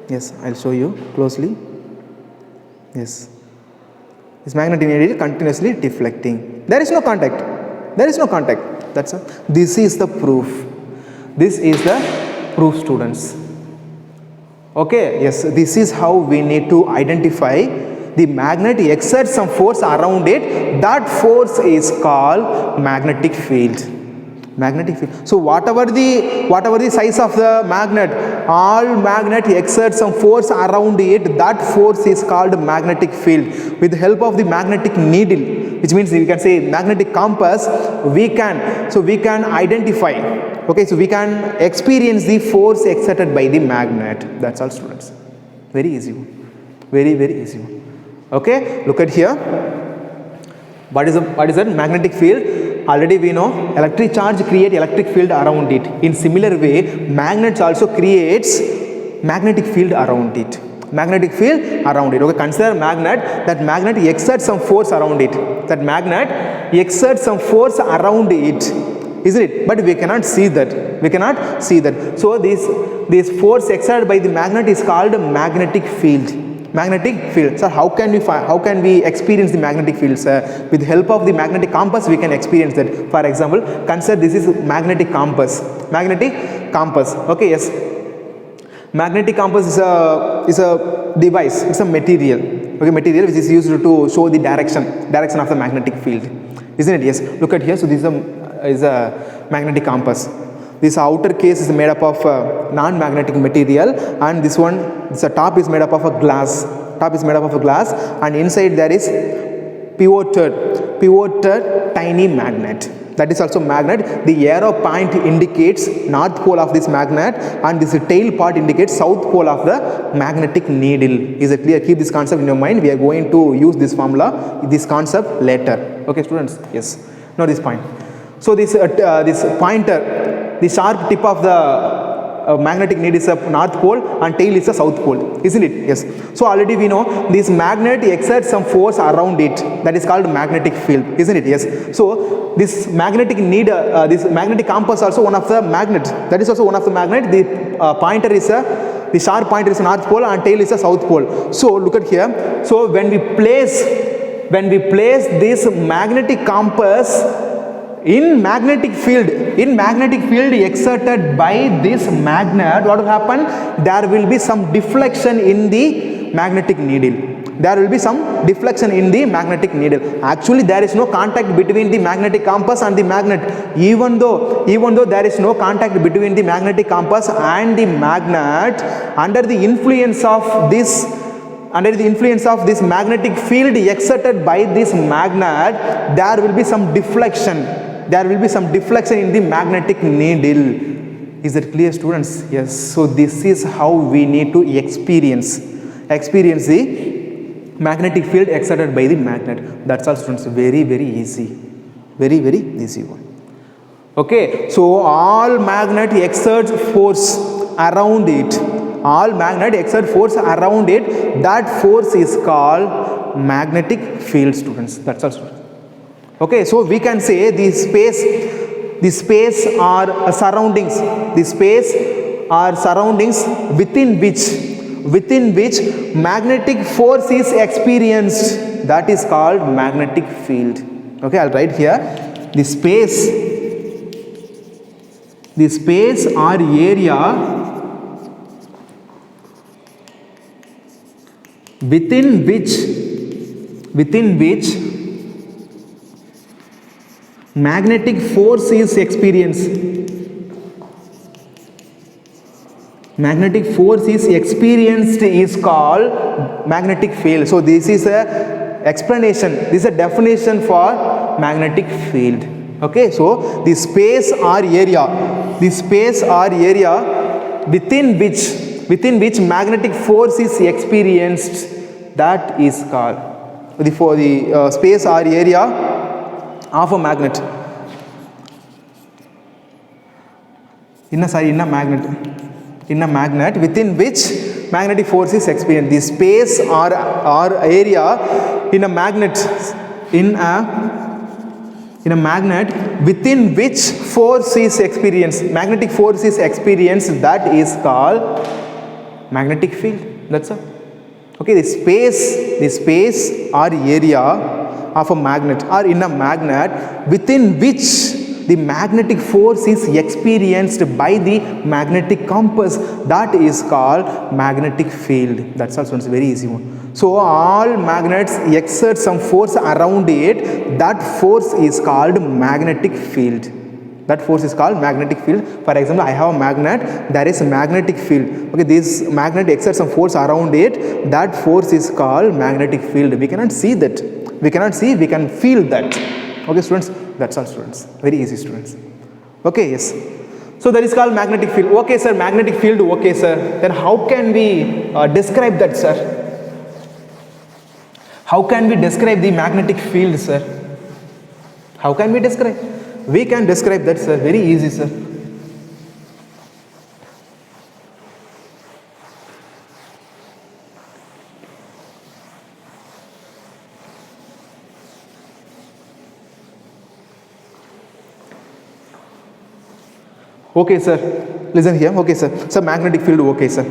Yes, I'll show you closely. Yes. This magnetic needle continuously deflecting. There is no contact. That's all. This is the proof. Students. Okay. Yes. This is how we need to identify the magnet exerts some force around it. That force is called magnetic field. So whatever the size of the magnet, all magnet exerts some force around it. That force is called magnetic field. With the help of the magnetic needle, which means we can say magnetic compass, we can identify. Okay, so we can experience the force exerted by the magnet. That's all, students. Very easy one. Very, very easy one. Okay, look at here. What is that magnetic field? Already we know electric charge create electric field around it. In similar way, magnets also creates magnetic field around it. Okay, consider magnet. That magnet exerts some force around it. Isn't it? But we cannot see that. So this force exerted by the magnet is called magnetic field. So how can we experience the magnetic field, sir? With the help of the magnetic compass, we can experience that. For example, consider this is magnetic compass. Okay, yes. Magnetic compass is a device. It's a material. Okay, material which is used to show the direction of the magnetic field. Isn't it? Yes. Look at here. So this is a magnetic compass. This outer case is made up of non-magnetic material, and this top is made up of a glass. And inside there is pivoted tiny magnet. that is also magnet. The arrow point indicates north pole of this magnet, and this tail part indicates south pole of the magnetic needle. Is it clear? Keep this concept in your mind. We are going to use this formula, this concept later. Okay, students? Yes. Now this point. So this pointer, the sharp tip of the magnetic needle is a north pole and tail is a south pole, isn't it? Yes. So already we know this magnet exerts some force around it, that is called magnetic field, isn't it? Yes. So this magnetic needle, this magnetic compass also one of the magnet, that is also one of the magnet. The pointer is the sharp pointer is a north pole and tail is a south pole. So look at here. So when we place this magnetic compass in magnetic field exerted by this magnet, what will happen? There will be some deflection in the magnetic needle. There will be some deflection in the magnetic needle. Actually, there is no contact between the magnetic compass and the magnet. Even though there is no contact between the magnetic compass and the magnet, under the influence of this magnetic field exerted by this magnet, there will be some deflection. There will be some deflection in the magnetic needle. Is that clear, students? Yes. So this is how we need to experience the magnetic field exerted by the magnet. That's all, students. Very, very easy. Very, very easy one. Okay. So all magnet exerts force around it. All magnet exert force around it. That force is called magnetic field, students. That's all, students. Okay, so we can say the space are surroundings. The space are surroundings within which magnetic force is experienced. That is called magnetic field. Okay, I'll write here. The space or area within which magnetic force is experienced. Magnetic force is experienced is called magnetic field. So this is a explanation. This is a definition for magnetic field. Okay, so the space or area within which magnetic force is experienced, that is called the space or area of a magnet. In a magnet within which magnetic force is experienced. The space or area in a magnet within which force is experienced, magnetic force is experienced, that is called magnetic field. That's all. Okay, the space or area of a magnet or in a magnet within which the magnetic force is experienced by the magnetic compass, that is called magnetic field. That's also a very easy one. So all magnets exert some force around it, that force is called magnetic field. That force is called magnetic field. For example, I have a magnet, there is a magnetic field. Okay, this magnet exerts some force around it, that force is called magnetic field. We cannot see that. We cannot see, we can feel that. Okay, students, that's all, students. Very easy, students. Okay, yes. So that is called magnetic field. Okay, sir, magnetic field. Okay, sir. Then how can we describe that, sir? How can we describe the magnetic field, sir? How can we describe? We can describe that, sir. Very easy, sir. Okay, sir. Listen here. Okay, sir. So magnetic field. Okay, sir.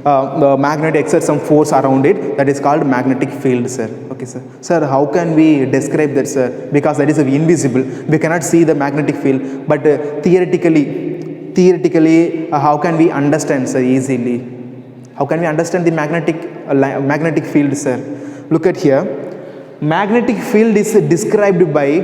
The magnet exerts some force around it, that is called magnetic field, sir. Okay, sir. Sir, how can we describe that, sir? Because that is invisible. We cannot see the magnetic field. But theoretically, how can we understand, sir, easily? How can we understand the magnetic field, sir? Look at here. Magnetic field is described by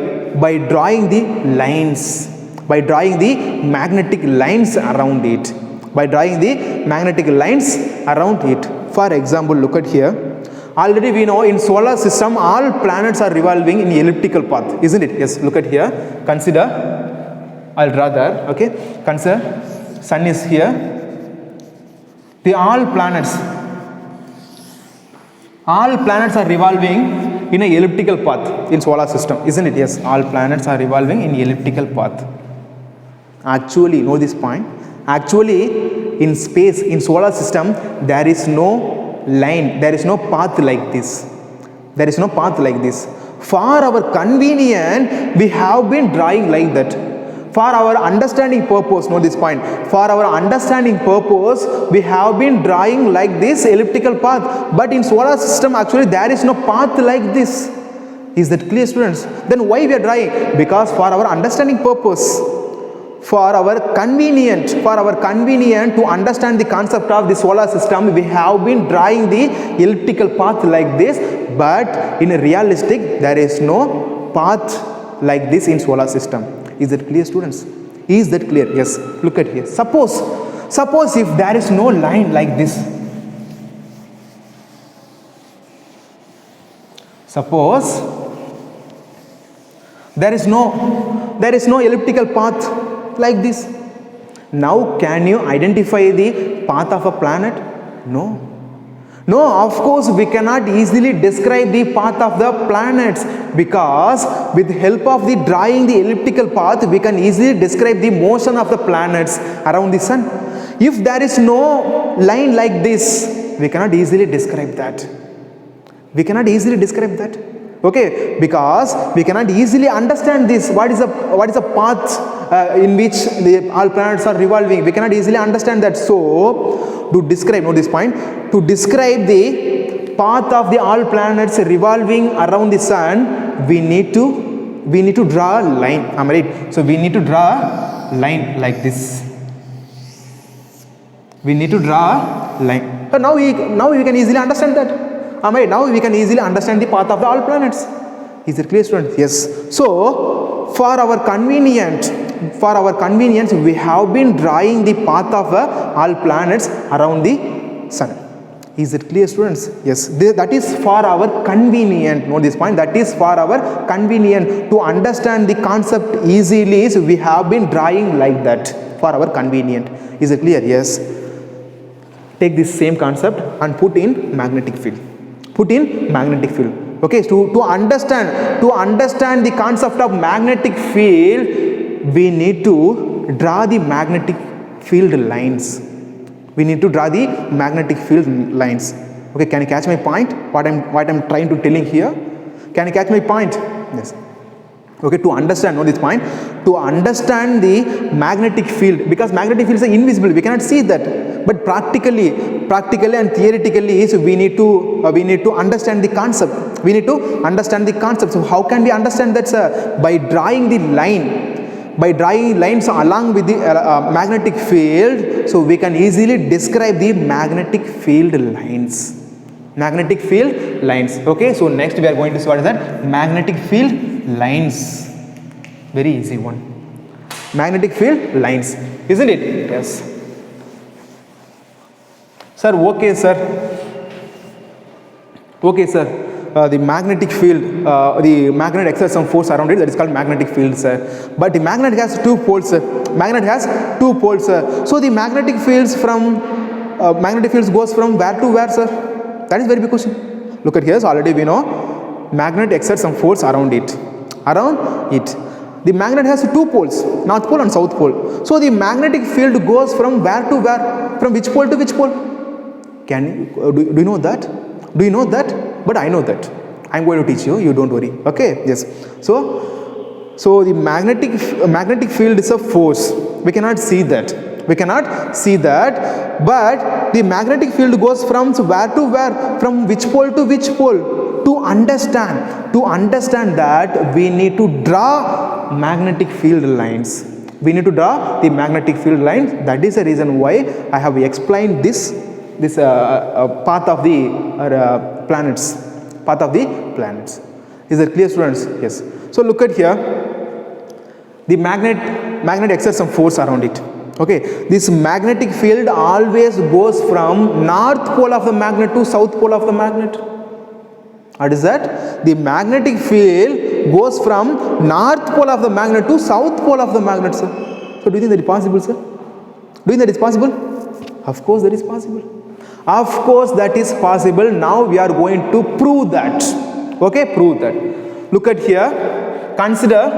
drawing the lines. By drawing the magnetic lines around it. By drawing the magnetic lines around it. For example, look at here. Already we know in solar system all planets are revolving in elliptical path, isn't it? Yes, look at here. Consider, I'll draw there, okay? Consider sun is here. The all planets are revolving in a elliptical path in solar system, isn't it? Yes, all planets are revolving in elliptical path. Actually, know this point. Actually, in space, in solar system, there is no line, there is no path like this. There is no path like this. For our convenience, we have been drawing like that. For our understanding purpose, know this point. For our understanding purpose, we have been drawing like this elliptical path. But in solar system, actually, there is no path like this. Is that clear, students? Then why we are drawing? Because for our understanding purpose, for our convenient to understand the concept of the solar system, we have been drawing the elliptical path like this. But in a realistic, there is no path like this in solar system. Is that clear, students? Is that clear? Yes. Look at here. Suppose if there is no line like this. Suppose there is no elliptical path like this. Now can you identify the path of a planet? No. No, of course we cannot easily describe the path of the planets, because with the help of the drawing the elliptical path, we can easily describe the motion of the planets around the sun. If there is no line like this, we cannot easily describe that. We cannot easily describe that. Okay, because we cannot easily understand this. What is a path in which all planets are revolving? We cannot easily understand that. So, to describe, note this point, to describe the path of the all planets revolving around the sun, we need to draw a line. Am I right? So we need to draw a line like this. We need to draw a line. So now we can easily understand that. Am I right? Now we can easily understand the path of the all planets. Is it clear, students? Yes. So for our convenience, we have been drawing the path of all planets around the sun. Is it clear, students? Yes. That is for our convenience. Note this point. That is for our convenience. To understand the concept easily, so we have been drawing like that for our convenience. Is it clear? Yes. Take this same concept and put in magnetic field. Put in magnetic field. Okay. To understand the concept of magnetic field, we need to draw the magnetic field lines. We need to draw the magnetic field lines. Okay, can you catch my point? What I'm trying to telling here? Can you catch my point? Yes. Okay, to understand, know this point. To understand the magnetic field, because magnetic fields are invisible, we cannot see that. But practically and theoretically, so we need to understand the concept. We need to understand the concept. So how can we understand that, sir? By drawing the line. By drawing lines along with the magnetic field, so we can easily describe the magnetic field lines. Magnetic field lines. Okay, so next we are going to see what is that? Magnetic field lines. Very easy one. Magnetic field lines, isn't it? Yes. Sir, okay, sir. Okay, sir. The magnetic field, the magnet exerts some force around it, that is called magnetic field, sir. But the magnet has two poles, sir. Magnet has two poles, sir. So the magnetic fields goes from where to where, sir? That is very big question. Look at here, so already we know magnet exerts some force around it. The magnet has two poles, north pole and south pole. So the magnetic field goes from where to where? From which pole to which pole? Do you know that? Do you know that? But I know that. I'm going to teach you. You don't worry. Okay? Yes. So the magnetic field is a force. We cannot see that. But the magnetic field goes from where to where? From which pole to which pole? To understand that, we need to draw magnetic field lines. We need to draw the magnetic field lines. That is the reason why I have explained this path of the planets. Path of the planets. Is that clear, students? Yes. So look at here. The magnet exerts some force around it. Okay. This magnetic field always goes from north pole of the magnet to south pole of the magnet. What is that? The magnetic field goes from north pole of the magnet to south pole of the magnet, sir. So do you think that is possible, sir? Do you think that is possible? Of course that is possible. Of course that is possible. Now we are going to prove that. Okay, prove that. Look at here. Consider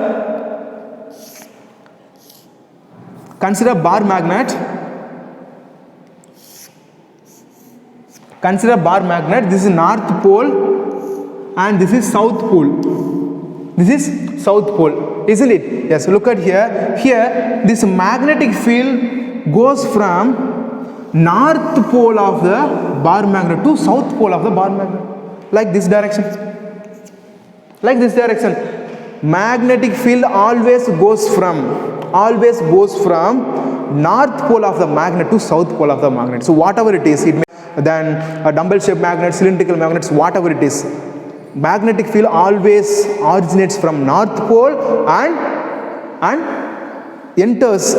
bar magnet. Consider bar magnet. This is north pole and this is south pole. This is south pole, isn't it? Yes, look at here. Here this magnetic field goes from north pole of the bar magnet to south pole of the bar magnet, like this direction. Like this direction. Magnetic field always goes from north pole of the magnet to south pole of the magnet. So whatever it is, it may then a dumbbell shaped magnet, cylindrical magnets, whatever it is, magnetic field always originates from north pole and enters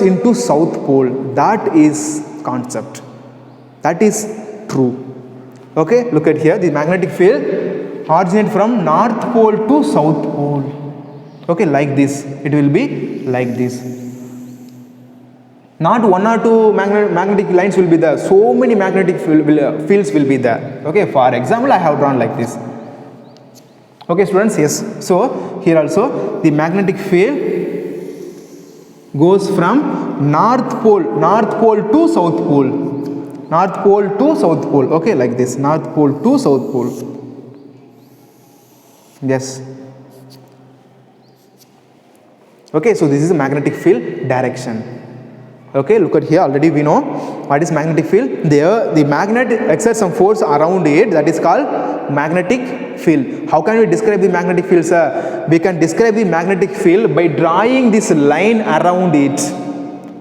into south pole. That is concept. That is true. Okay, look at here. The magnetic field originates from north pole to south pole. Okay, like this. It will be like this. Not one or two magnetic lines will be there. So many magnetic fields will be there. Okay, for example, I have drawn like this. Okay, students, yes. So here also the magnetic field goes from north pole to south pole. North pole to south pole. Okay, like this. North pole to south pole. Yes. Okay, so this is a magnetic field direction. Okay, look at here. Already we know what is magnetic field. There the magnet exerts some force around it, that is called magnetic field. How can we describe the magnetic field, sir? We can describe the magnetic field by drawing this line around it.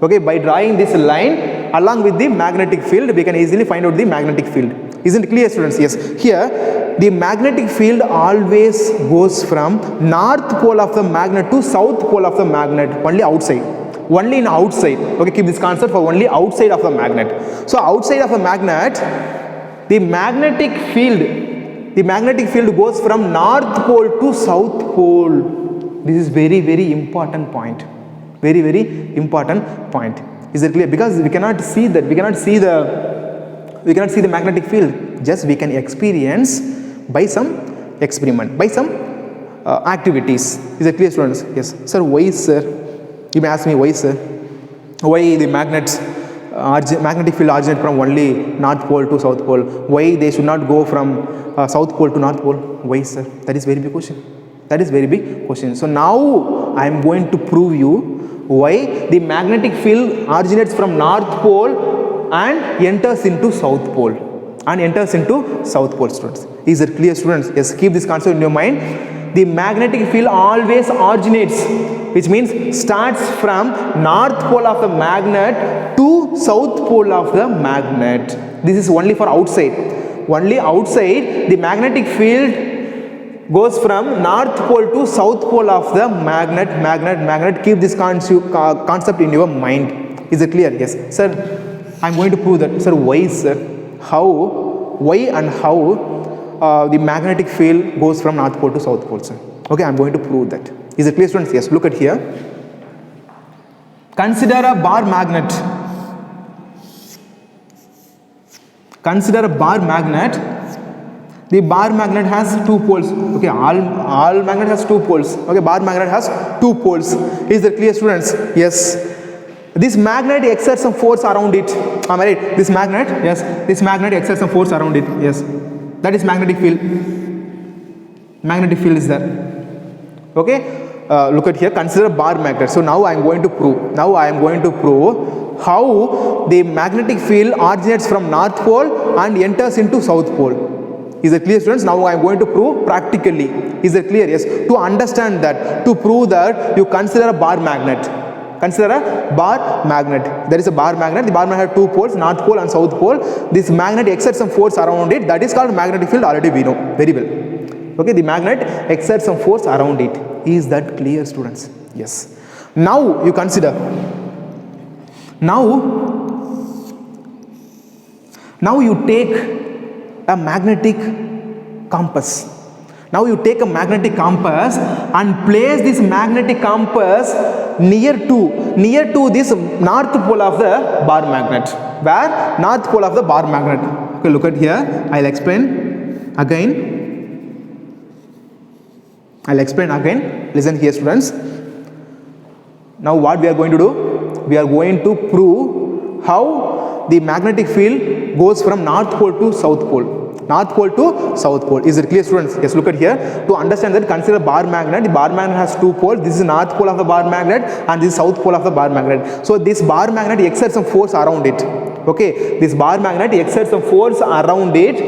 Okay, by drawing this line along with the magnetic field, we can easily find out the magnetic field. Isn't it clear, students? Yes. Here the magnetic field always goes from north pole of the magnet to south pole of the magnet, only outside. Only in outside. Okay, keep this concept for only outside of the magnet. So outside of the magnet, the magnetic field goes from north pole to south pole. This is very, very important point. Very, very important point. Is it clear? Because we cannot see that. We cannot see the magnetic field. Just we can experience by some experiment, by some activities. Is it clear, students? Yes. Sir, why, sir? You may ask me why, sir? Why the magnetic field originates from only north pole to south pole? Why they should not go from south pole to north pole? Why, sir? That is very big question. That is very big question. So now I am going to prove you why the magnetic field originates from north pole and enters into south pole. Students. Is it clear, students? Yes. Keep this concept in your mind. The magnetic field always originates, which means starts from north pole of the magnet to south pole of the magnet. This is only for outside. Only outside the magnetic field goes from north pole to south pole of the magnet. Keep this concept in your mind. Is it clear? Yes. Sir, I am going to prove that. Sir, why, sir? Why and how the magnetic field goes from north pole to south pole, sir? Okay, I am going to prove that. Is it clear, students? Yes. Look at here. Consider a bar magnet. Consider a bar magnet. The bar magnet has two poles. Okay, all magnet has two poles. Okay, bar magnet has two poles. Is it clear, students? Yes. This magnet exerts some force around it. Am I right? This magnet, yes. This magnet exerts some force around it. Yes. That is magnetic field. Magnetic field is there. Okay. Look at here. Consider bar magnet. So now I am going to prove. How the magnetic field originates from north pole and enters into south pole. Is it clear, students? Now I am going to prove practically. Is it clear? Yes. To understand that, to prove that, you consider a bar magnet. Consider a bar magnet. There is a bar magnet. The bar magnet has two poles, north pole and south pole. This magnet exerts some force around it. That is called magnetic field. Already we know very well. Okay, the magnet exerts some force around it. Is that clear, students? Yes. Now you consider. Now you take a magnetic compass. Now you take a magnetic compass and place this magnetic compass near to this north pole of the bar magnet. Where? North pole of the bar magnet. Okay, look at here. I'll explain again. Listen here, students. Now what we are going to do? We are going to prove how the magnetic field goes from north pole to south pole. North pole to south pole. Is it clear, students? Yes, look at here. To understand that, consider bar magnet. The bar magnet has two poles. This is north pole of the bar magnet and this is south pole of the bar magnet. So this bar magnet exerts some force around it. Okay, this bar magnet exerts some force around it.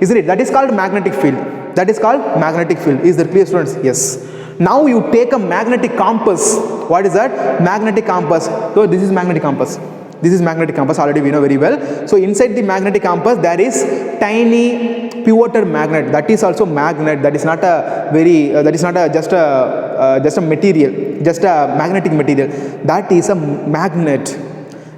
Isn't it? That is called magnetic field. That is called magnetic field. Is that clear, students? Yes. Now you take a magnetic compass. What is that? Magnetic compass. So this is magnetic compass. This is magnetic compass, already we know very well. So inside the magnetic compass there is tiny pivoted magnet. That is also magnet. That is not a just a material, just a magnetic material. That is a magnet.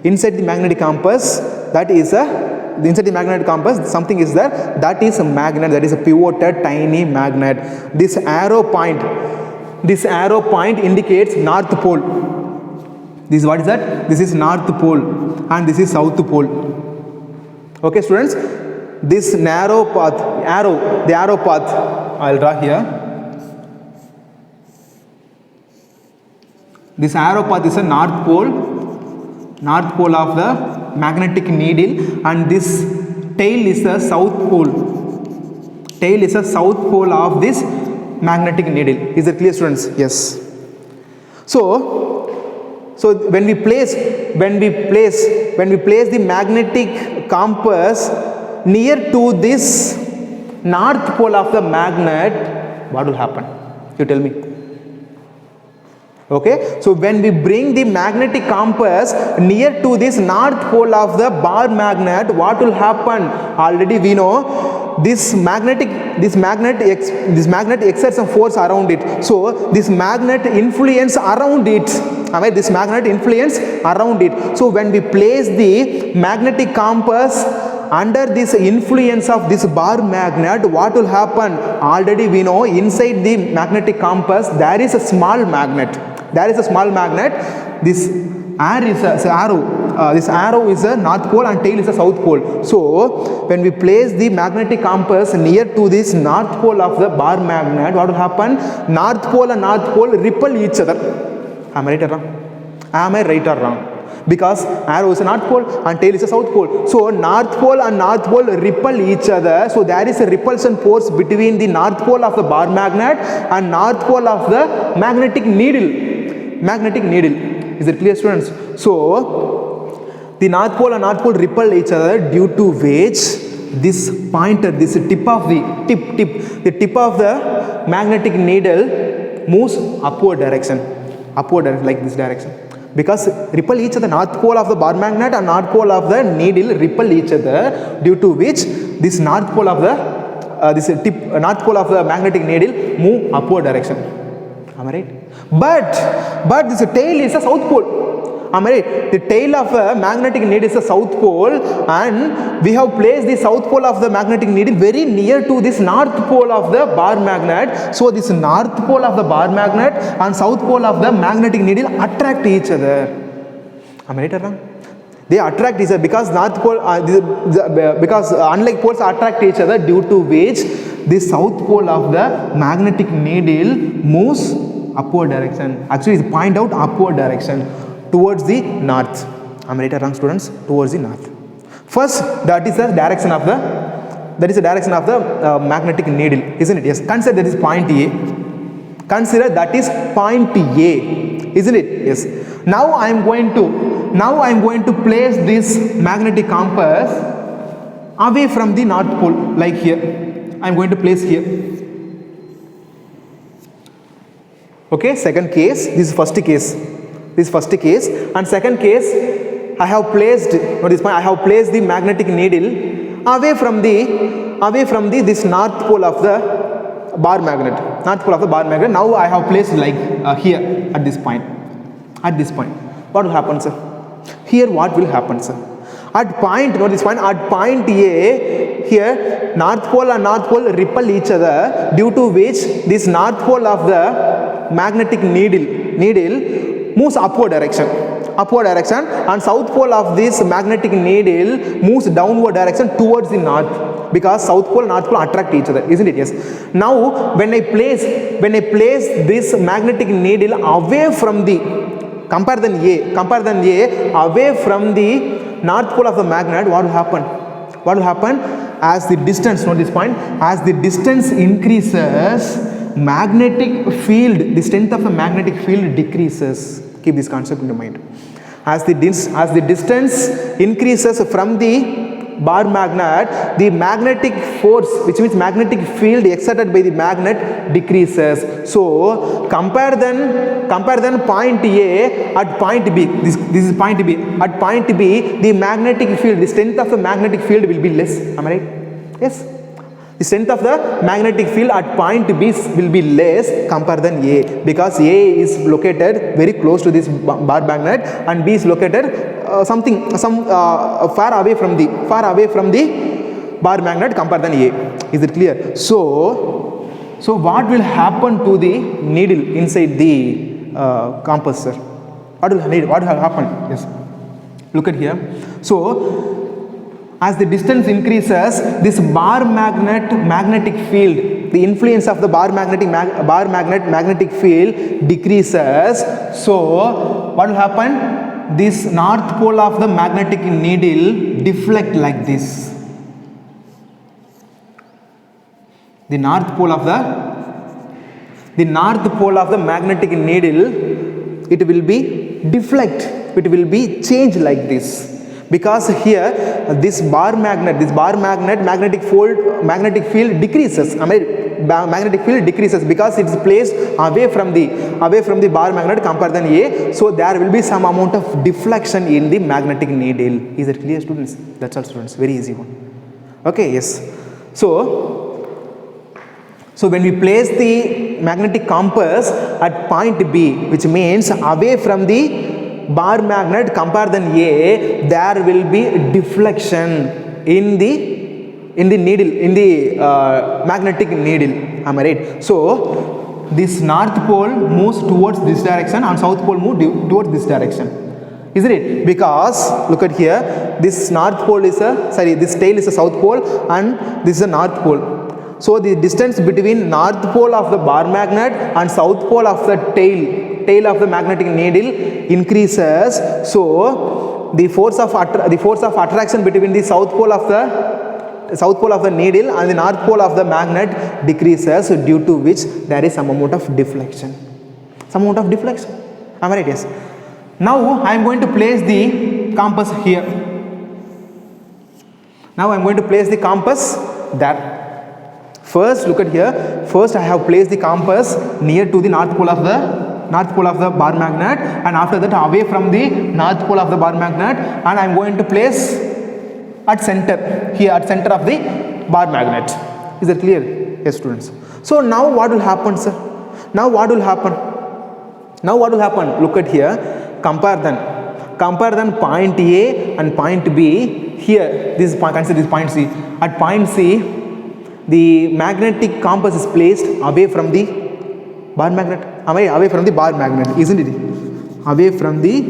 Inside the magnetic compass, inside the magnetic compass something is there. That is a magnet. That is a pivoted tiny magnet. This arrow point indicates north pole. This is what is that? This is north pole and this is south pole. Okay, students, this narrow path, the arrow path, I'll draw here. This arrow path is a north pole of the magnetic needle, and this tail is the south pole. Tail is the south pole of this magnetic needle. Is it clear, students? Yes. So when we place the magnetic compass near to this north pole of the magnet, what will happen? You tell me. Okay, so when we bring the magnetic compass near to this north pole of the bar magnet, what will happen? Already we know this magnet exerts some force around it. So this magnet influence around it. This magnet influence around it. So when we place the magnetic compass under this influence of this bar magnet, what will happen? Already we know inside the magnetic compass there is a small magnet. This arrow is a north pole and tail is a south pole. So when we place the magnetic compass near to this north pole of the bar magnet, what will happen? North pole and north pole repel each other. Am I right or wrong? Because arrow is a north pole and tail is a south pole. So north pole and north pole repel each other. So there is a repulsion force between the north pole of the bar magnet and north pole of the magnetic needle. Is it clear, students? So the north pole and north pole repel each other, due to which this pointer, this tip of the magnetic needle moves upward direction, like this direction. Because repel each other, north pole of the bar magnet and north pole of the needle repel each other, due to which this north pole of the north pole of the magnetic needle move upward direction. Am I right? But this tail is a south pole. Am I right? The tail of a magnetic needle is a south pole, and we have placed the south pole of the magnetic needle very near to this north pole of the bar magnet. So this north pole of the bar magnet and south pole of the magnetic needle attract each other. Am I right or wrong? They attract each other because north pole because unlike poles attract each other, due to which the south pole of the magnetic needle moves upward direction. Actually it point out upward direction towards the north. Am I right or wrong, students? Towards the north. First, that is the direction of the magnetic needle, isn't it? Yes. Consider that is point A. Consider that is point A, isn't it? Yes. Now I am going to place this magnetic compass away from the north pole, like here. I am going to place here. Okay, second case. This is first case. And second case, I have placed the magnetic needle away from this north pole of the bar magnet. Now I have placed like here at this point. What will happen, sir? Here what will happen, sir? At point, note this point, at point A, here north pole and north pole repel each other, due to which this north pole of the magnetic needle moves upward direction, and south pole of this magnetic needle moves downward direction towards the north, because south pole and north pole attract each other, isn't it? Yes. Now when I place this magnetic needle away from the, compare than A away from the north pole of the magnet, what will happen? As the distance, note this point, as the distance increases, magnetic field, the strength of the magnetic field decreases. Keep this concept in mind. As the distance increases from the bar magnet, the magnetic force, which means magnetic field exerted by the magnet, decreases. So compare then point A at point B. This is point B. At point B, the magnetic field, the strength of the magnetic field will be less. Am I right? Yes. The strength of the magnetic field at point B will be less compared than A, because A is located very close to this bar magnet and B is located far away from the bar magnet compared than A. Is it clear? So what will happen to the needle inside the compass, sir? What will happen? Yes. Look at here. So as the distance increases, this bar magnetic field, the influence of the bar magnetic field decreases. So what will happen? This north pole of the magnetic needle deflect like this. The north pole of the magnetic needle, it will be deflect. It will be changed like this. Because here this magnetic field decreases. Magnetic field decreases because it is placed away from the bar magnet compared than A. So there will be some amount of deflection in the magnetic needle. Is it clear, students? That's all, students. Very easy one. Okay. Yes. So when we place the magnetic compass at point B, which means away from the bar magnet compared than A, there will be deflection in the needle, in the magnetic needle. Am I right? So this north pole moves towards this direction and south pole moves towards this direction, isn't it? Because look at here, this this tail is a south pole and this is a north pole. So the distance between north pole of the bar magnet and south pole of the tail of the magnetic needle increases. So the force of attraction between the south pole of the needle and the north pole of the magnet decreases, due to which there is some amount of deflection. Am I right? Yes. Now I am going to place the compass here. Now I am going to place the compass there. First, look at here. First, I have placed the compass near to the north pole of the bar magnet, and after that away from the north pole of the bar magnet, and I am going to place at center of the bar magnet. Is that clear? Yes, students. So now what will happen, sir? Now what will happen? Look at here. Compare then point A and point B. Here, consider this point C. At point C, the magnetic compass is placed away from the bar magnet. Away from the bar magnet, isn't it? Away from the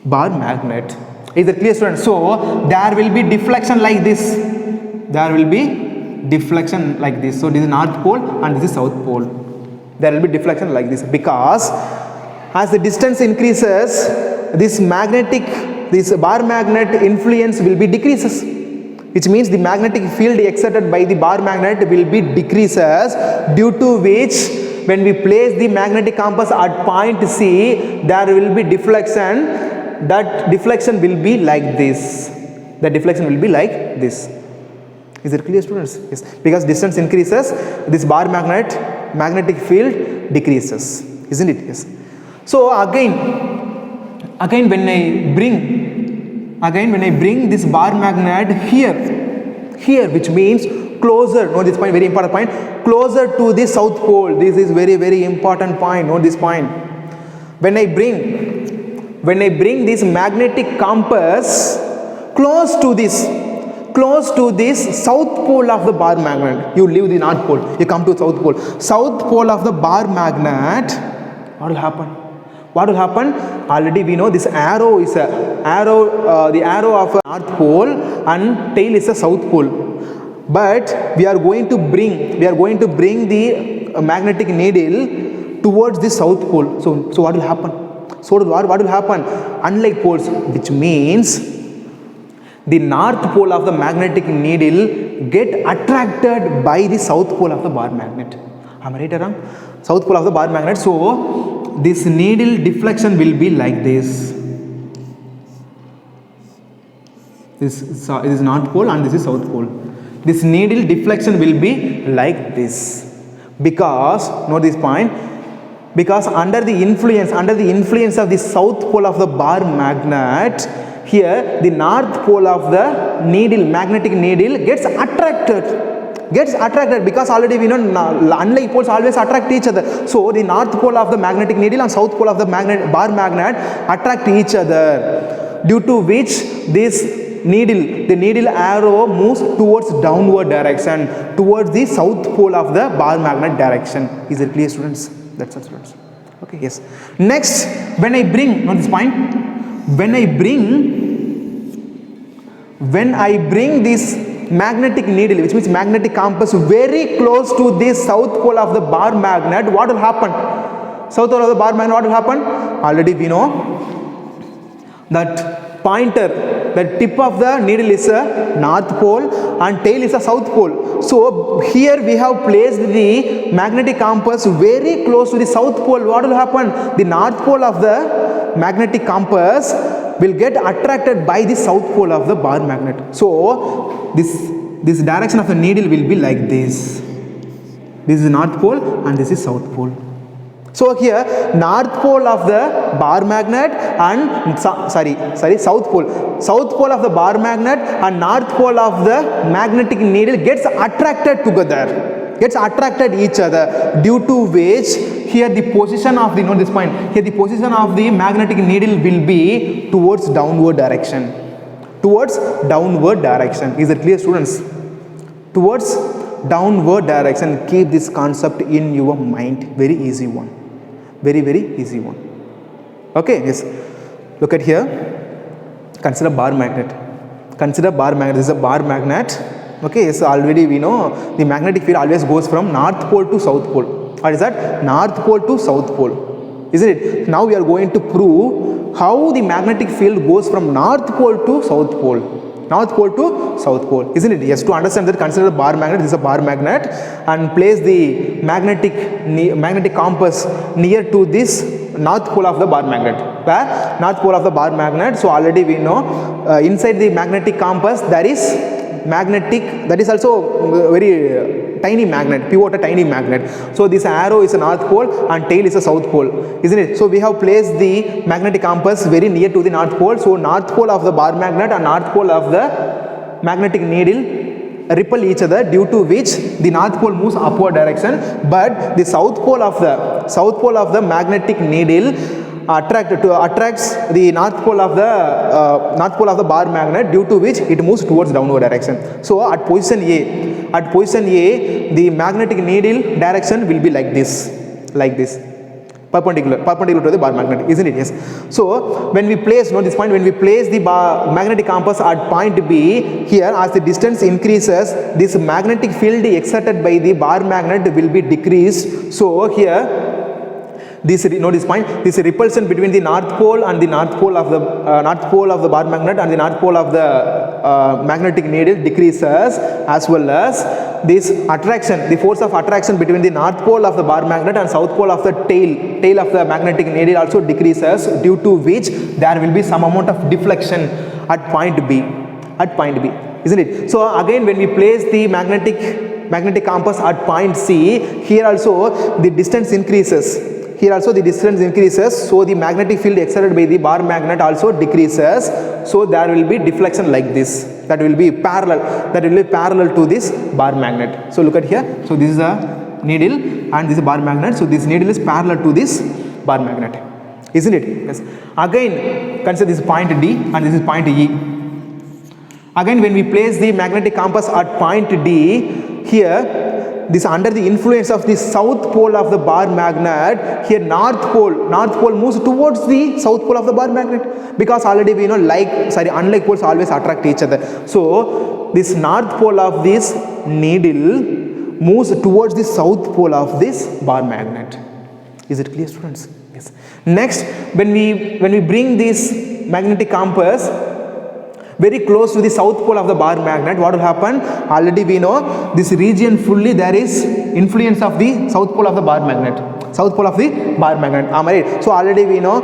bar magnet. Is that clear, students? So there will be deflection like this. So this is north pole and this is south pole. There will be deflection like this, because as the distance increases, this bar magnet influence will be decreases, which means the magnetic field exerted by the bar magnet will be decreases, due to which when we place the magnetic compass at point C, there will be deflection. That deflection will be like this. Is it clear, students? Yes. Because distance increases, this bar magnetic field decreases, isn't it? Yes. So again when I bring this bar magnet here, which means closer, note this point, very important point, closer to the south pole. This is very, very important point. Note this point. When I bring when I bring this magnetic compass close to this south pole of the bar magnet, you leave the north pole, you come to south pole of the bar magnet, what will happen? Already we know this arrow is the arrow of a north pole and tail is a south pole, but we are going to bring the magnetic needle towards the south pole. So what will happen? What will happen? Unlike poles, which means the north pole of the magnetic needle get attracted by the south pole of the bar magnet. Am I right or wrong? South pole of the bar magnet. So this needle deflection will be like this. This is north pole and this is south pole. This needle deflection will be like this, because note this point, because under the influence of the south pole of the bar magnet, here the north pole of the magnetic needle gets attracted, because already we know unlike poles always attract each other. So the north pole of the magnetic needle and south pole of the bar magnet attract each other, due to which the needle arrow moves towards downward direction, towards the south pole of the bar magnet direction. Is it clear, students? That's all, students. Okay, yes. Next, when I bring, note this point, when I bring this magnetic needle, which means magnetic compass, very close to this south pole of the bar magnet, what will happen? South pole of the bar magnet, what will happen? Already we know that pointer, the tip of the needle is a north pole and tail is a south pole. So here we have placed the magnetic compass very close to the south pole. What will happen? The north pole of the magnetic compass will get attracted by the south pole of the bar magnet. So this direction of the needle will be like this. This is north pole and this is south pole. So here north pole of the bar magnet and south pole of the bar magnet and north pole of the magnetic needle gets attracted together, gets attracted each other, due to which here the position of the, note this point, here the position of the magnetic needle will be towards downward direction. Is it clear, students? Towards downward direction. Keep this concept in your mind. Very easy one. Very easy one. Okay, yes. Look at here. Consider bar magnet. This is a bar magnet. Okay, so already we know the magnetic field always goes from north pole to south pole. What is that? North pole to south pole. Isn't it? Now we are going to prove how the magnetic field goes from north pole to south pole. Isn't it? Yes, to understand that, consider a bar magnet. This is a bar magnet, and place the magnetic compass near to this north pole of the bar magnet. Where? North pole of the bar magnet. So already we know inside the magnetic compass there is that is also very tiny magnet, pivot, a tiny magnet. So this arrow is a north pole and tail is a south pole, isn't it? So we have placed the magnetic compass very near to the north pole. So north pole of the bar magnet and north pole of the magnetic needle repel each other, due to which the north pole moves upward direction, but the south pole of the magnetic needle attracts the north pole of the bar magnet, due to which it moves towards downward direction. So at position A, the magnetic needle direction will be like this, perpendicular to the bar magnet, isn't it? Yes. So when we place, note this point, when we place the magnetic compass at point B, here as the distance increases, this magnetic field exerted by the bar magnet will be decreased. So here, note this point, this repulsion between the north pole and the north pole of the bar magnet and the north pole of the magnetic needle decreases, as well as this attraction, the force of attraction between the north pole of the bar magnet and south pole of the tail of the magnetic needle also decreases, due to which there will be some amount of deflection at point B, isn't it? So again, when we place the magnetic compass at point C, here also the distance increases. So the magnetic field exerted by the bar magnet also decreases. So there will be deflection like this. That will be parallel to this bar magnet. So look at here. So this is a needle and this is a bar magnet. So this needle is parallel to this bar magnet. isn't it? Yes. Again, consider this point D and this is point E. Again, when we place the magnetic compass at point D, here, this under the influence of the south pole of the bar magnet, here north pole moves towards the south pole of the bar magnet, because already we know unlike poles always attract each other. So this north pole of this needle moves towards the south pole of this bar magnet. Is it clear, students? Yes. Next, when we bring this magnetic compass very close to the south pole of the bar magnet, what will happen? Already we know this region fully there is influence of the south pole of the bar magnet. South pole of the bar magnet. Am I right? So already we know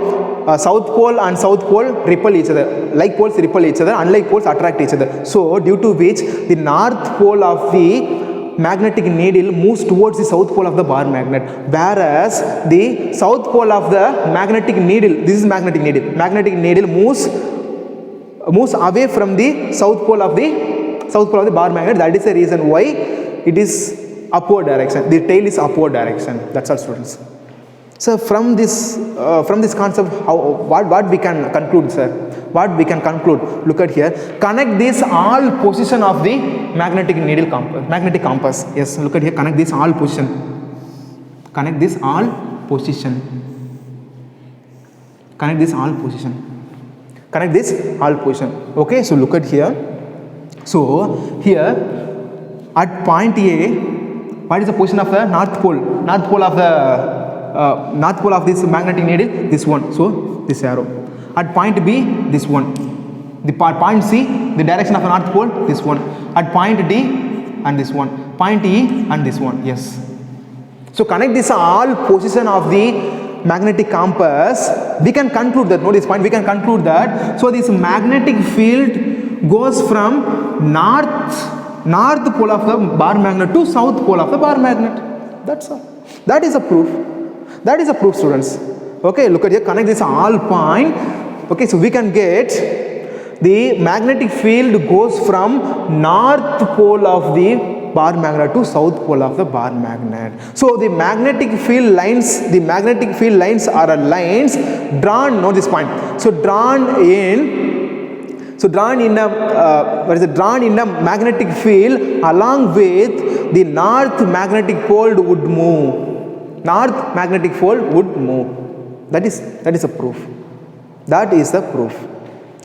south pole and south pole repel each other. Like poles repel each other, unlike poles attract each other. So due to which the north pole of the magnetic needle moves towards the south pole of the bar magnet, whereas the south pole of the magnetic needle, this is magnetic needle moves away from the south pole of the bar magnet. That is the reason why it is upward direction. The tail is upward direction. That's all, students. So from this concept, what we can conclude, sir? What we can conclude? Look at here. Connect this all position of the magnetic needle compass. Yes. Look at here. Connect this all position. Connect this all position. Connect this all position. Connect this all position. Okay, so look at here. So here at point A, what is the position of the north pole? North pole of this magnetic needle, this one. So this arrow. At point B, this one. The point C, the direction of the north pole, this one. At point D, and this one. Point E, and this one. Yes. So connect this all position of the magnetic compass. We can conclude that, note this point, we can conclude that, so this magnetic field goes from north pole of the bar magnet to south pole of the bar magnet. That's all. That is a proof. That is a proof, students. Okay, look at here, connect this all point. Okay, so we can get the magnetic field goes from north pole of the bar magnet to south pole of the bar magnet. So the magnetic field lines are lines drawn, note this point. So drawn in a magnetic field along with the north magnetic pole would move. North magnetic pole would move. That is a proof. That is the proof.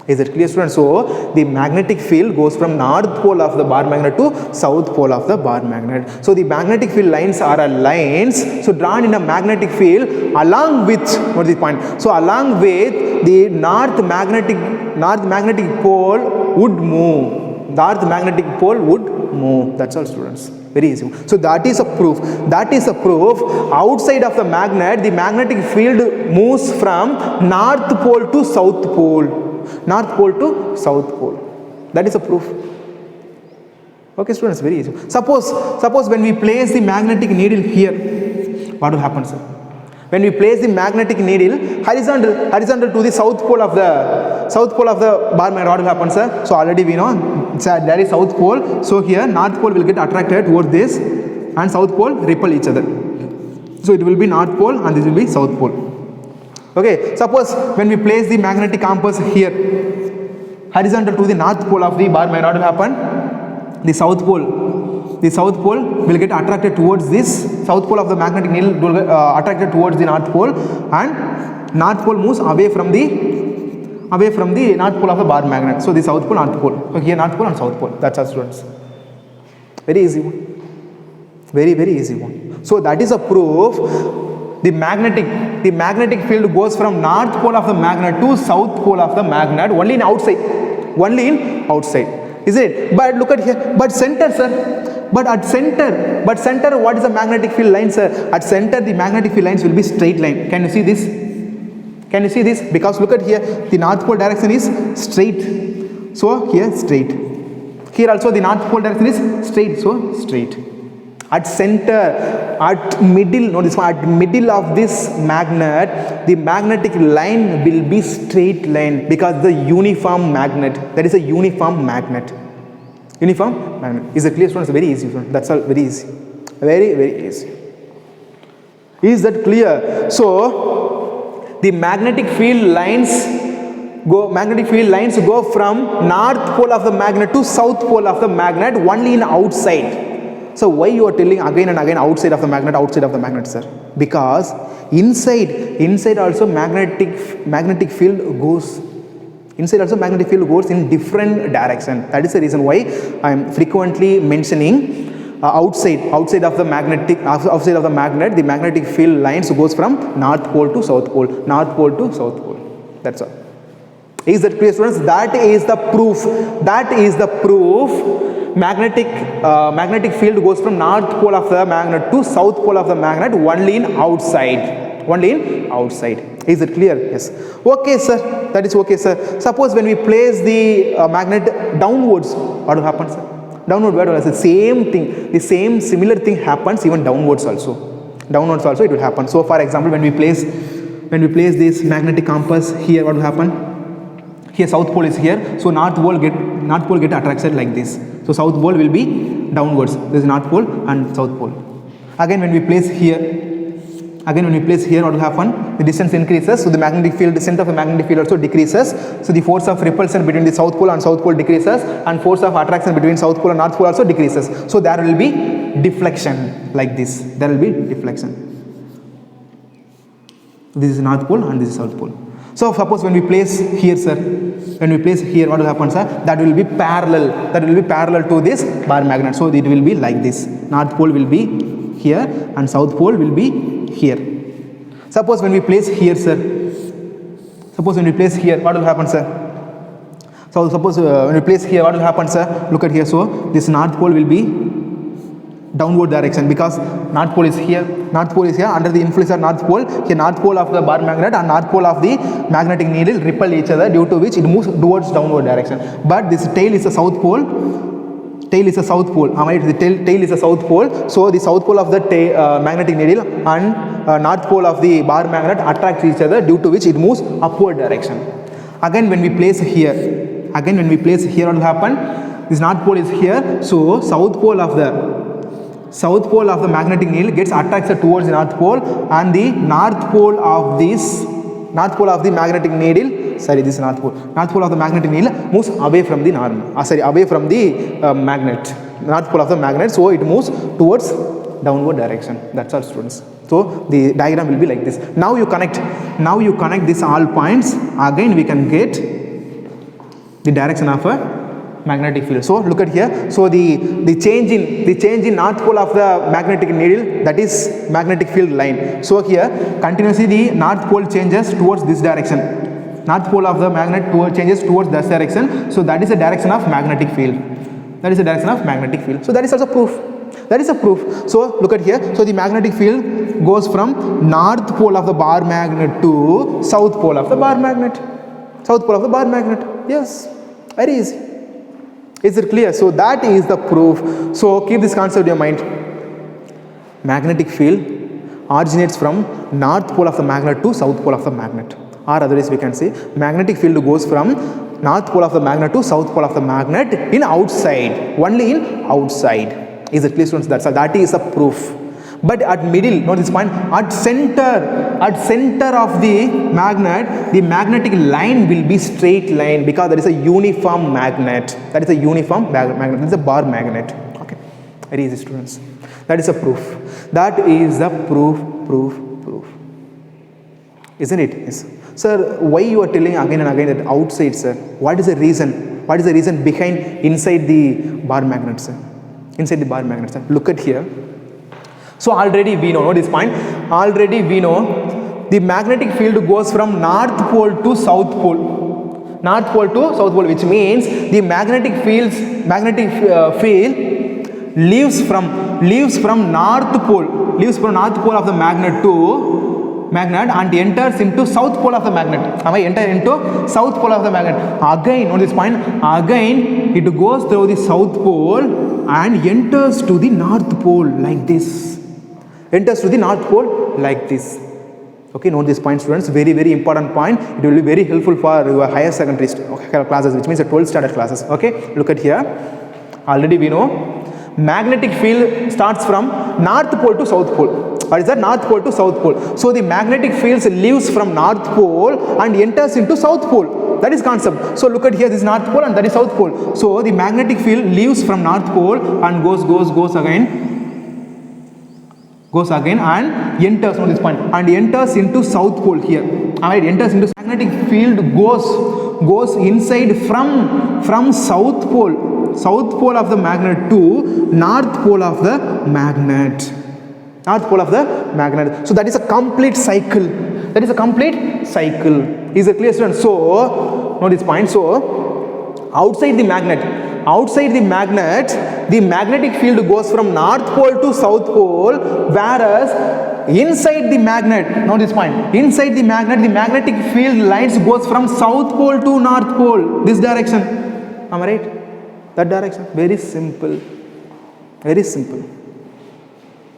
Is it clear, students? So the magnetic field goes from north pole of the bar magnet to south pole of the bar magnet. So the magnetic field lines are lines, so drawn in a magnetic field along with, what is the point? So along with the north magnetic pole would move. North magnetic pole would move. That's all, students. Very easy. So that is a proof. That is a proof. Outside of the magnet, the magnetic field moves from north pole to south pole. North pole to south pole. That is a proof. Okay, students, very easy. Suppose when we place the magnetic needle here, what will happen, sir? When we place the magnetic needle horizontal to the south pole of the bar magnet, what will happen, sir? So already we know there is south pole. So here north pole will get attracted towards this, and south pole repel each other. So it will be north pole and this will be south pole. Okay, suppose when we place the magnetic compass here horizontal to the north pole of the bar magnet, what will happen? The south pole will get attracted towards this. South pole of the magnetic needle will get attracted towards the north pole, and north pole moves away from the north pole of the bar magnet. So the south pole, north pole. So here north pole and south pole. That's all, students. Very easy one. Very, very easy one. So that is a proof. The magnetic field goes from north pole of the magnet to south pole of the magnet only in outside. Is it? But look at here. But center, sir. But center, what is the magnetic field line, sir? At center, the magnetic field lines will be straight line. Can you see this? Can you see this? Because look at here, the north pole direction is straight. So here straight. Here also the north pole direction is straight. So straight. At center, at middle, notice at middle of this magnet, the magnetic line will be straight line because the uniform magnet. That is a uniform magnet. Uniform magnet. Is it clear, students? Very easy. That's all. Very easy. Very, very easy. Is that clear? So the magnetic field lines go from north pole of the magnet to south pole of the magnet only in outside. So why you are telling again and again outside of the magnet, sir? Because inside also magnetic field goes. Inside also magnetic field goes in different direction. That is the reason why I am frequently mentioning outside of the magnet, the magnetic field lines goes from north pole to south pole, north pole to south pole. That's all. Is that clear, students? That is the proof. Magnetic field goes from north pole of the magnet to south pole of the magnet only in outside. Is it clear? Yes. Okay, sir. That is okay, sir. Suppose when we place the magnet downwards, what will happen, sir? Downward, where will the same thing, the same similar thing happens even downwards also. Downwards also it will happen. So, for example, when we place this magnetic compass here, what will happen? Here south pole is here, so north pole get attracted like this. So south pole will be downwards. This is north pole and south pole. Again when we place here, what will happen? The distance increases, so the magnetic field, the center of the magnetic field also decreases. So the force of repulsion between the south pole and south pole decreases, and force of attraction between south pole and north pole also decreases. So there will be deflection like this. There will be deflection. This is north pole and this is south pole. So suppose when we place here, sir, what will happen, sir? That will be parallel to this bar magnet. So it will be like this. North pole will be here and south pole will be here. Suppose when we place here, sir, what will happen, sir? So suppose when we place here, what will happen, sir? Look at here. So this north pole will be downward direction, because north pole is here under the influence of north pole. Here north pole of the bar magnet and north pole of the magnetic needle repel each other, due to which it moves towards downward direction. But this tail is a south pole. Tail is a south pole. The tail is a south pole. So the south pole of the magnetic needle and north pole of the bar magnet attract each other, due to which it moves upward direction. Again when we place here, what will happen? This north pole is here, so south pole of the magnetic needle gets attracted towards the north pole, and the north pole of the magnetic needle, this north pole of the magnetic needle moves away from the magnet, north pole of the magnet, so it moves towards downward direction. That's all, students. So the diagram will be like this. Now you connect these all points. Again we can get the direction of a magnetic field. So look at here. So the change in north pole of the magnetic needle, that is magnetic field line. So here continuously the north pole changes towards this direction. North pole of the magnet changes towards this direction. So that is the direction of magnetic field. So that is also proof. So look at here. So the magnetic field goes from north pole of the bar magnet to south pole of the bar magnet. Yes, very easy. Is it clear? So that is the proof. So keep this concept in your mind. Magnetic field originates from north pole of the magnet to south pole of the magnet. Or otherwise we can say magnetic field goes from north pole of the magnet to south pole of the magnet in outside, only in outside. Is it clear, students? That is a proof. But at middle, note this point, at center of the magnet, the magnetic line will be straight line, because there is a uniform magnet. That is a bar magnet. Okay, very easy, students. That is a proof. Proof. Isn't it? Yes. Sir, why you are telling again and again that outside, sir? What is the reason? Behind inside the bar magnet, sir? Look at here. So already we know, note this point, the magnetic field goes from north pole to south pole. Which means the magnetic field leaves from north pole of the magnet and enters into south pole of the magnet. Again, note this point, again it goes through the south pole and enters to the north pole like this. Okay, note this point, students. Very, very important point. It will be very helpful for your higher secondary classes, which means the 12th standard classes. Okay, look at here. Already we know magnetic field starts from north pole to south pole. What is that? North pole to south pole. So the magnetic fields leaves from north pole and enters into south pole. That is concept. So look at here, this is north pole and that is south pole. So the magnetic field leaves from north pole and goes again and enters on this point and enters into south pole here. Alright, enters into magnetic field goes inside from south pole of the magnet to north pole of the magnet. So that is a complete cycle. Is it clear, students? So note this point. So outside the magnet, the magnetic field goes from north pole to south pole, whereas inside the magnet, note this point, inside the magnetic field lines goes from south pole to north pole, this direction. Am I right? That direction. Very simple.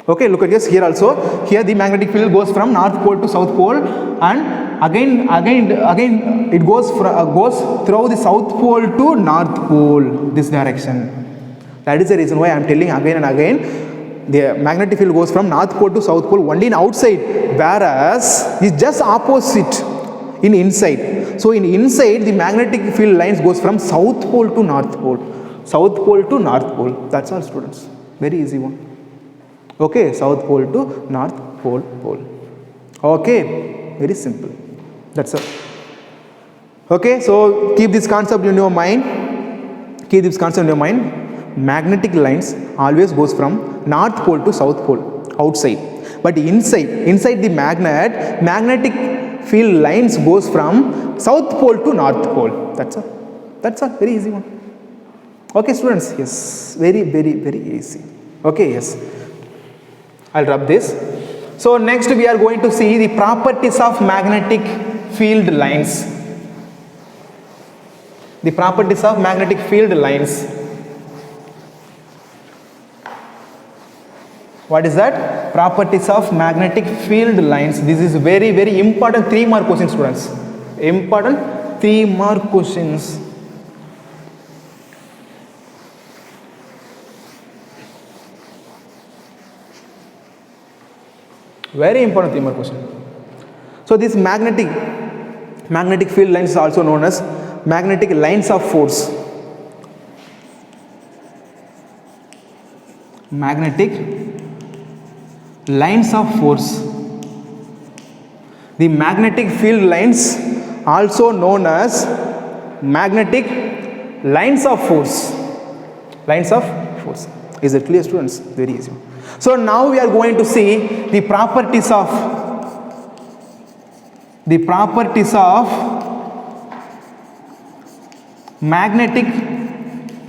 Okay, look at this here also. Here the magnetic field goes from north pole to south pole, and again it goes through the south pole to north pole, this direction. That is the reason why I am telling again and again, the magnetic field goes from north pole to south pole only in outside, whereas it's just opposite in inside. So in inside the magnetic field lines goes from south pole to north pole. That's all, students. Very easy one. Okay, south pole to north pole. Okay, very simple. That's all. Okay, so keep this concept in your mind. Magnetic lines always goes from north pole to south pole outside, but inside the magnetic field lines goes from south pole to north pole. That's all. Very easy one. Okay, students. Yes, very easy. Okay, yes. I'll rub this. So next we are going to see the properties of magnetic field lines. What is that? Properties of magnetic field lines. This is very important 3-mark question, students. Important 3-mark questions. Very important 3-mark question. So this magnetic field lines is also known as magnetic lines of force. Magnetic lines of force. The magnetic field lines also known as magnetic lines of force. Is it clear, students? Very easy. So now we are going to see the properties of magnetic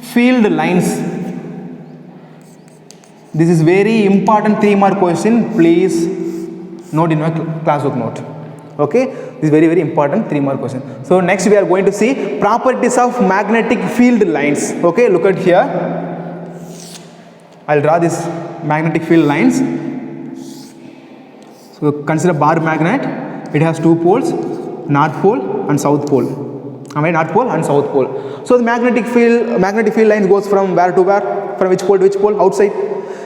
field lines. This is very important 3-mark question. Please note in your classbook note. Okay, this is very important 3-mark question. So next we are going to see properties of magnetic field lines. Okay, look at here. I'll draw this magnetic field lines. So consider bar magnet. It has 2 poles, north pole and south pole. North pole and south pole. So the magnetic field lines goes from where to where? From which pole to which pole? Outside.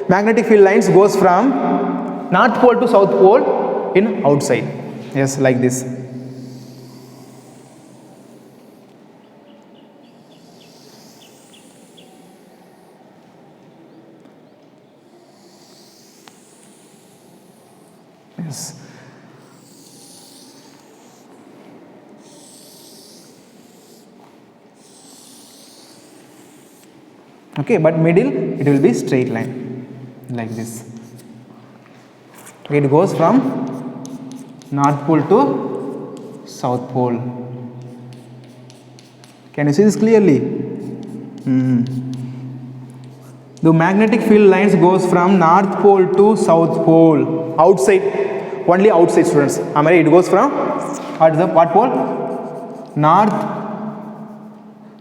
Magnetic field lines goes from north pole to south pole in outside. Yes, like this. Yes. Okay, but middle it will be straight line like this. It goes from north pole to south pole. Can you see this clearly? The magnetic field lines goes from north pole to south pole. Outside, only outside, students. It goes from what pole?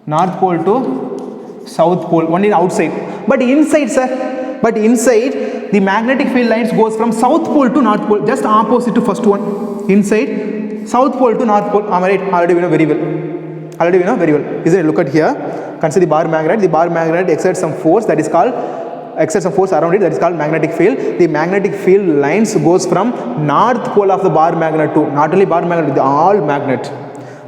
North pole to south pole, only outside. But inside, sir, the magnetic field lines goes from south pole to north pole, just opposite to first one. Inside, south pole to north pole. Already we know very well. Isn't it? Look at here. Consider the bar magnet. The bar magnet exerts some force that is called exerts a force around it, that is called magnetic field. The magnetic field lines goes from north pole of the bar magnet to, not only bar magnet, all magnet,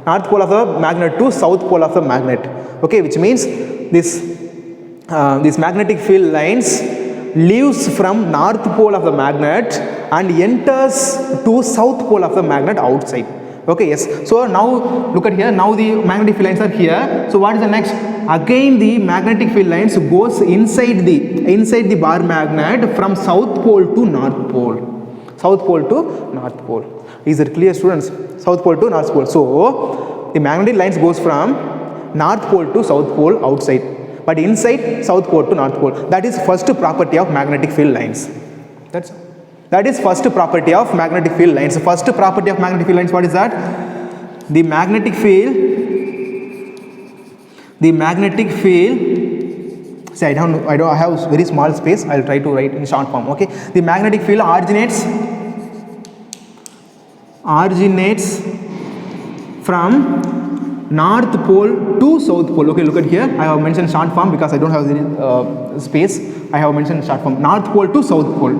north pole of the magnet to south pole of the magnet. Okay, which means this magnetic field lines leaves from north pole of the magnet and enters to south pole of the magnet outside. Okay, yes. So now look at here. Now the magnetic field lines are here. So what is the next? Again the magnetic field lines goes inside the bar magnet from south pole to north pole. South pole to north pole. Is it clear, students? South pole to north pole. So the magnetic lines goes from north pole to south pole outside, but inside south pole to north pole. That is first property of magnetic field lines. That is first property of magnetic field lines. First property of magnetic field lines, what is that? The magnetic field, see, I have very small space. I'll try to write in short form. Okay, the magnetic field originates from north pole to south pole. Okay, look at here. I have mentioned short form because I don't have any space. I have mentioned short form. North pole to south pole.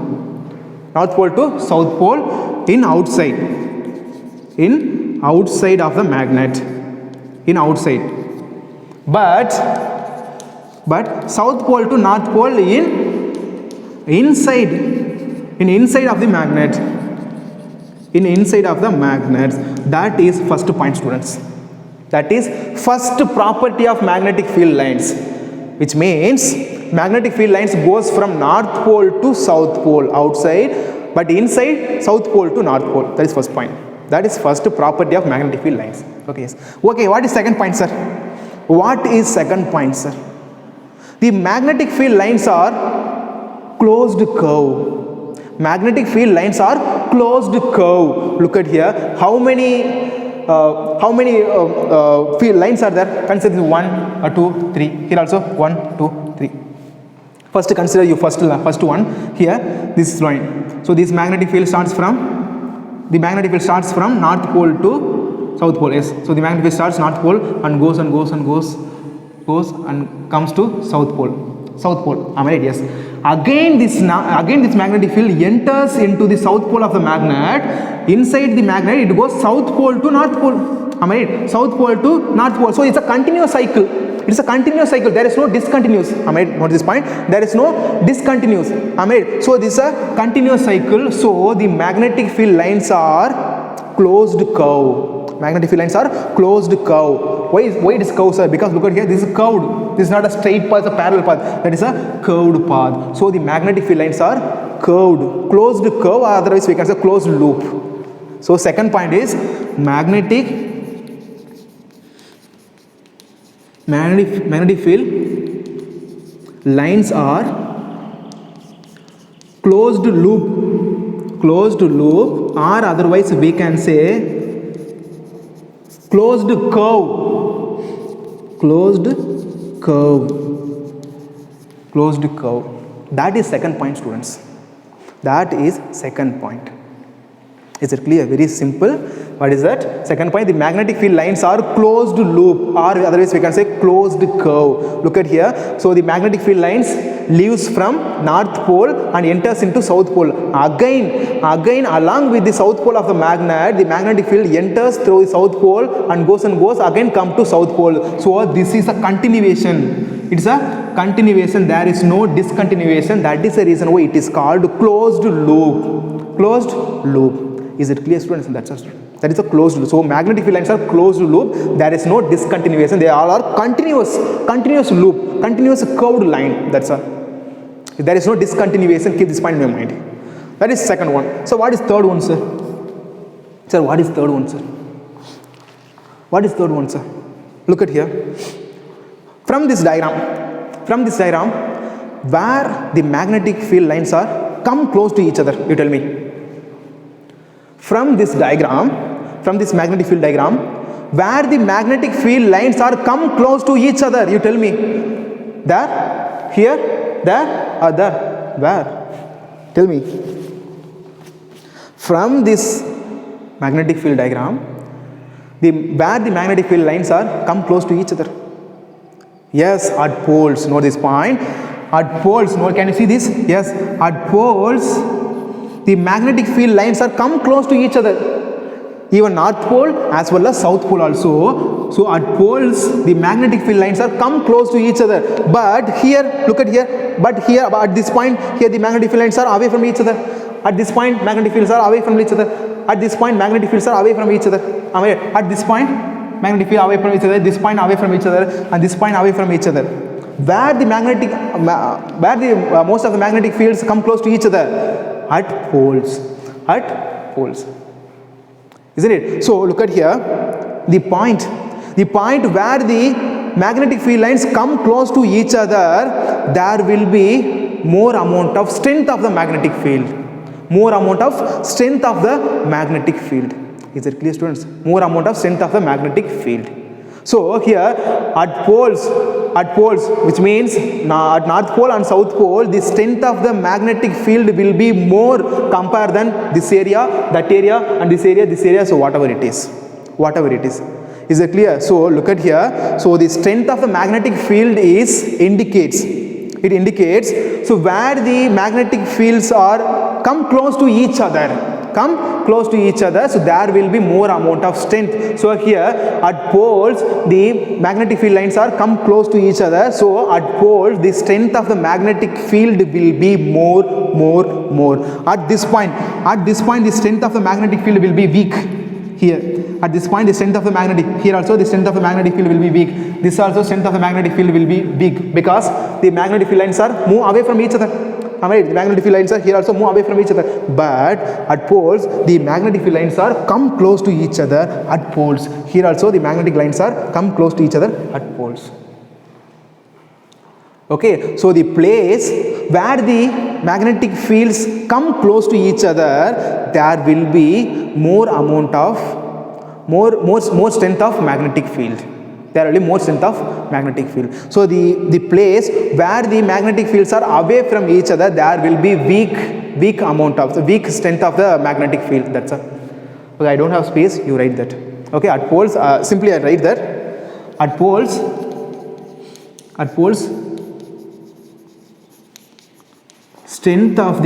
North pole to south pole in outside of the magnet, in outside. But south pole to north pole inside of the magnet, inside of the magnet. That is first point, students. That is first property of magnetic field lines, which means magnetic field lines goes from north pole to south pole outside, but inside south pole to north pole. That is first point. That is first property of magnetic field lines. Okay, yes. Okay, what is second point, sir? What is second point, sir? The magnetic field lines are closed curve. Magnetic field lines are closed curve. Look at here. How many field lines are there? Consider 1 or 2, 3. Here also 1, 2, 3. First consider your first one here. This line. So this magnetic field starts from north pole to south pole. Yes. So the magnetic field starts north pole and goes and comes to south pole. South pole. Am I right? Yes. Again this magnetic field enters into the south pole of the magnet. Inside the magnet it goes south pole to north pole. Am I right? South pole to north pole. So it's a continuous cycle. It's a continuous cycle. There is no discontinuous. Am I right? Note this point. There is no discontinuous. Am I right? So this is a continuous cycle. So the magnetic field lines are closed curve. Magnetic field lines are closed curve. Why it is curved, sir? Because look at here. This is curved. This is not a straight path, it's a parallel path. That is a curved path. So the magnetic field lines are curved, closed curve, or otherwise we can say closed loop. So second point is magnetic field lines are closed loop, or otherwise we can say closed curve. That is second point, students. That is second point. Is it clear? Very simple. What is that? Second point, the magnetic field lines are closed loop, or otherwise we can say closed curve. Look at here. So the magnetic field lines leaves from north pole and enters into south pole. Again along with the south pole of the magnetic field enters through the south pole and goes again come to south pole. So this is a continuation. It's a continuation. There is no discontinuation. That is the reason why it is called closed loop. Closed loop. Is it clear, students? That is a closed loop. So magnetic field lines are closed loop. There is no discontinuation. They all are continuous loop, continuous curved line. That's all. If there is no discontinuation, keep this point in your mind. That is second one. So what is third one, sir? Sir, what is third one, sir? What is third one, sir? Look at here. From this diagram, where the magnetic field lines are come close to each other, you tell me. From this magnetic field diagram, where the magnetic field lines are come close to each other, you tell me. There, here, there, or there? Where? Tell me. From this magnetic field diagram, where the magnetic field lines are come close to each other. Yes, at poles. Note this point. At poles, no, can you see this? Yes, at poles, the magnetic field lines are come close to each other. Even North Pole as well as South Pole also. So at poles, the magnetic field lines are come close to each other. But here, look at here. But here, at this point, here the magnetic field lines are away from each other. At this point, magnetic fields are away from each other. At this point, magnetic fields are away from each other. At this point, magnetic field away from each other. This point away from each other, and this point away from each other. Where the most of the magnetic fields come close to each other? At poles. At poles. Isn't it? So look at here, the point where the magnetic field lines come close to each other, there will be more amount of strength of the magnetic field. More amount of strength of the magnetic field. Is it clear, students? More amount of strength of the magnetic field. So here at poles, which means at North Pole and South Pole, the strength of the magnetic field will be more compared than this area, that area, and this area. So whatever it is. Is it clear? So look at here. So the strength of the magnetic field indicates. So where the magnetic fields are come close to each other. So there will be more amount of strength. So here at poles, the magnetic field lines are come close to each other. So at poles, the strength of the magnetic field will be more. At this point, the strength of the magnetic field will be weak. Here at this point, the strength of the magnetic, here also the strength of the magnetic field will be weak. This also strength of the magnetic field will be weak, because the magnetic field lines are move away from each other. The magnetic field lines are here also move away from each other. But at poles, the magnetic field lines are come close to each other at poles. Here also the magnetic lines are come close to each other at poles. Okay, so the place where the magnetic fields come close to each other, there will be more amount of more strength of magnetic field. There will be more strength of magnetic field. So the place where the magnetic fields are away from each other, there will be weak amount of the weak strength of the magnetic field. That's all. Okay, I don't have space. You write that. Okay, at poles, simply I write that. At poles, strength of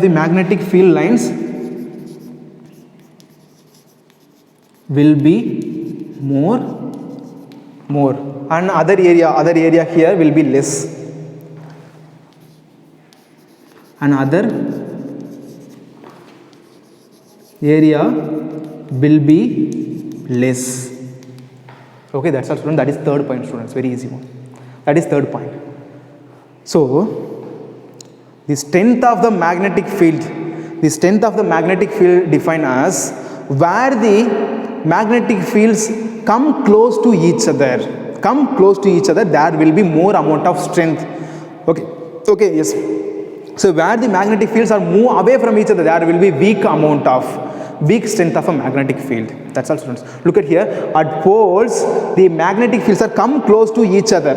the magnetic field lines will be more, and other area here will be less, and other area will be less. Okay, that's all, students. That is third point, students. Very easy one. That is third point. So the strength of the magnetic field defined as where the magnetic fields come close to each other, there will be more amount of strength. Okay, yes. So where the magnetic fields are move away from each other, there will be weak strength of a magnetic field. That's all, students. Look at here. At poles, the magnetic fields are come close to each other,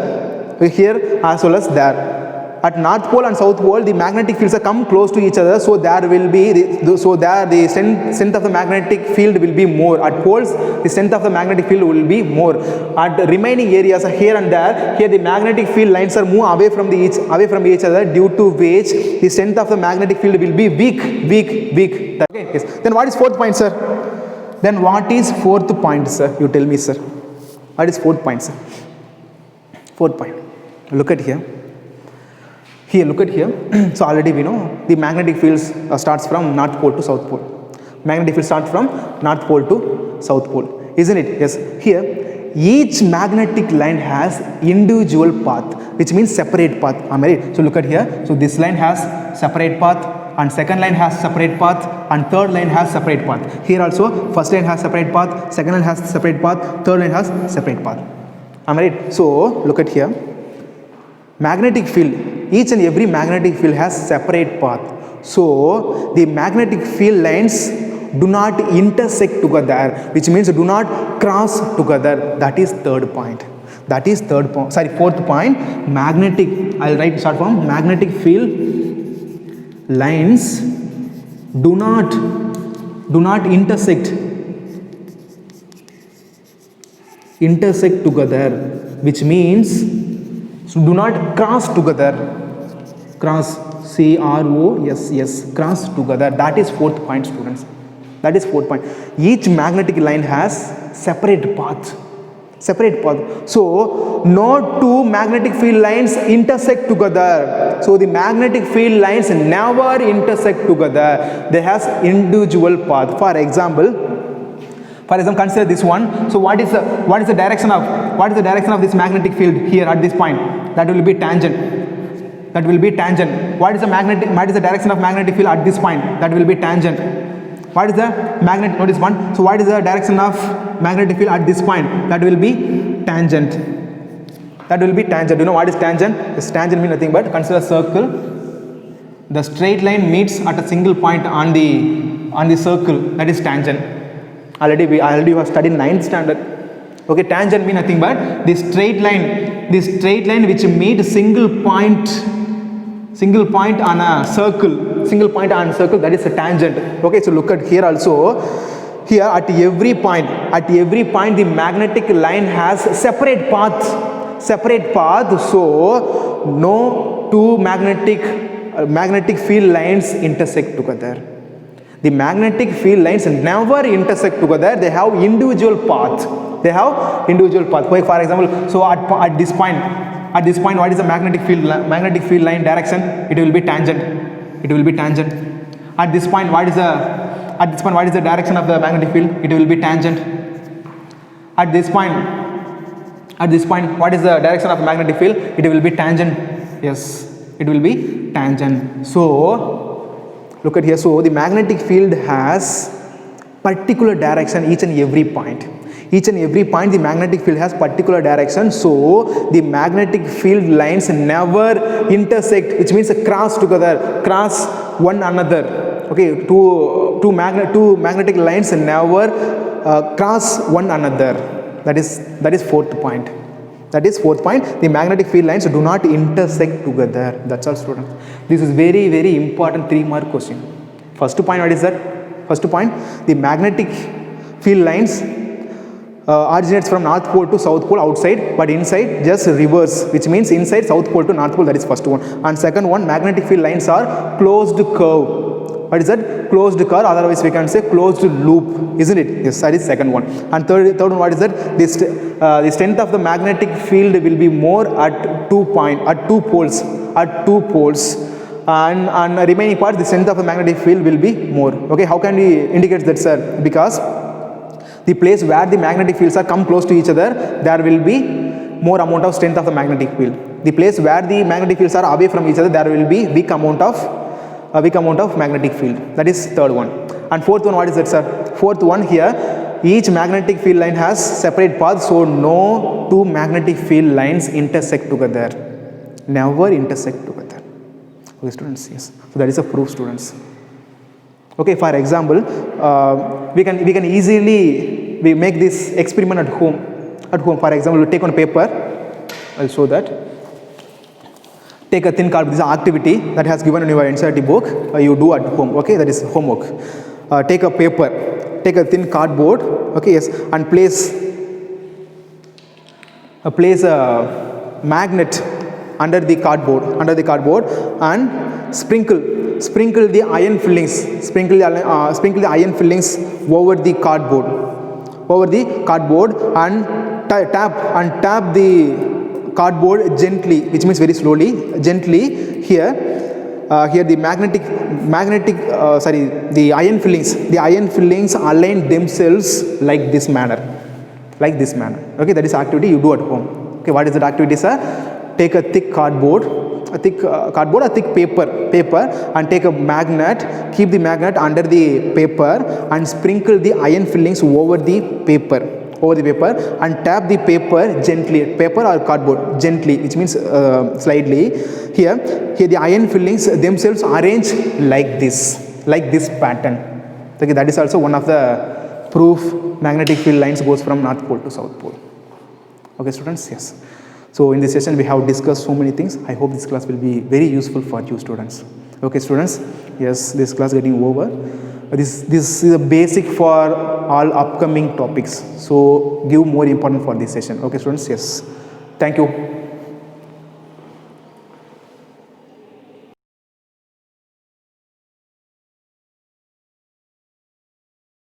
here as well as there. At North Pole and South Pole, the magnetic fields are come close to each other, so there will be the strength of the magnetic field will be more. At poles, the strength of the magnetic field will be more. At the remaining areas here and there, here the magnetic field lines are move away from each other, due to which the strength of the magnetic field will be weak. Okay, yes. Then what is fourth point, sir? Then what is fourth point, sir? You tell me, sir. What is fourth point, sir? Fourth point. Look at here. Look at here. So already we know the magnetic fields starts from North Pole to South Pole. Magnetic field starts from North Pole to South Pole, isn't it? Yes. Here, each magnetic line has individual path, which means separate path. Am I right? So look at here. So this line has separate path, and second line has separate path, and third line has separate path. Here also, first line has separate path, second line has separate path, third line has separate path. Am I right? So look at here. Magnetic field, each and every magnetic field has separate path. So the magnetic field lines do not intersect together, which means do not cross together. That is third point. Fourth point. I'll write short form. Magnetic field lines do not intersect together. which means do not cross together. Cross, CROSS, cross together. That is fourth point, students. That is fourth point. Each magnetic line has separate path. Separate path. So no two magnetic field lines intersect together. So the magnetic field lines never intersect together. They has individual path. For example, consider this one. So what is the direction of this magnetic field here at this point? That will be tangent. That will be tangent. What is the direction of magnetic field at this point? That will be tangent. What is the magnet? Notice one. So what is the direction of magnetic field at this point? That will be tangent. That will be tangent. You know what is tangent? This tangent means nothing but, consider a circle. The straight line meets at a single point on the circle. That is tangent. Already we have studied 9th standard. Okay, tangent means nothing but the straight line which meet single point on a circle. Single point on circle, that is a tangent. Okay, so look at here also. Here at every point the magnetic line has separate path. So no two magnetic field lines intersect together. The magnetic field lines never intersect together. They have individual path. Like for example, so at this point, what is the magnetic field line direction? It will be tangent. At this point, what is the direction of the magnetic field? It will be tangent. At this point, what is the direction of the magnetic field? It will be tangent. Yes, it will be tangent. So look at here. So the magnetic field has particular direction each and every point. The magnetic field has particular direction. So the magnetic field lines never intersect, which means cross one another. Okay, two magnetic lines never cross one another. That is fourth point. The magnetic field lines do not intersect together. That's all, students. This is very, very important 3-mark question. First point, what is that? First point, the magnetic field lines originates from North Pole to South Pole outside, but inside just reverse, which means inside South Pole to North Pole. That is first one. And second one, magnetic field lines are closed curve. What is that? Closed curve, otherwise we can say closed loop, isn't it? Yes, that is second one. And third one, what is that? The strength of the magnetic field will be more at two poles. And the remaining part, the strength of the magnetic field will be more. Okay, how can we indicate that, sir? Because the place where the magnetic fields are come close to each other, there will be more amount of strength of the magnetic field. The place where the magnetic fields are away from each other, there will be weak amount of magnetic field. That is third one. And fourth one, what is that, sir? Fourth one, here each magnetic field line has separate paths, so no two magnetic field lines intersect together. Never intersect together. Okay, students. Yes. So that is a proof, students. Okay, for example, we can easily make this experiment at home. For example, we take on paper. I'll show that. Take a thin cardboard. This is an activity that has given in your NCERT book. You do at home. Okay, that is homework. Take a paper. Take a thin cardboard. Okay, yes, and place a magnet under the cardboard, and sprinkle the iron fillings. Sprinkle the iron fillings over the cardboard, and tap the cardboard gently, which means very slowly, gently. Here the iron fillings align themselves like this manner. Okay, that is activity you do at home. Okay, what is that activity, sir? Take a thick cardboard, a thick paper, and take a magnet. Keep the magnet under the paper and sprinkle the iron fillings over the paper, and tap the paper gently, paper or cardboard gently, which means slightly. Here the iron fillings themselves arrange like this pattern. Okay, that is also one of the proof magnetic field lines goes from North Pole to South Pole. Okay, students. Yes. So in this session we have discussed so many things. I hope this class will be very useful for you, students. Okay, students. Yes, this class getting over. This is a basic for all upcoming topics. So give more important for this session. Okay, students. Yes. Thank you.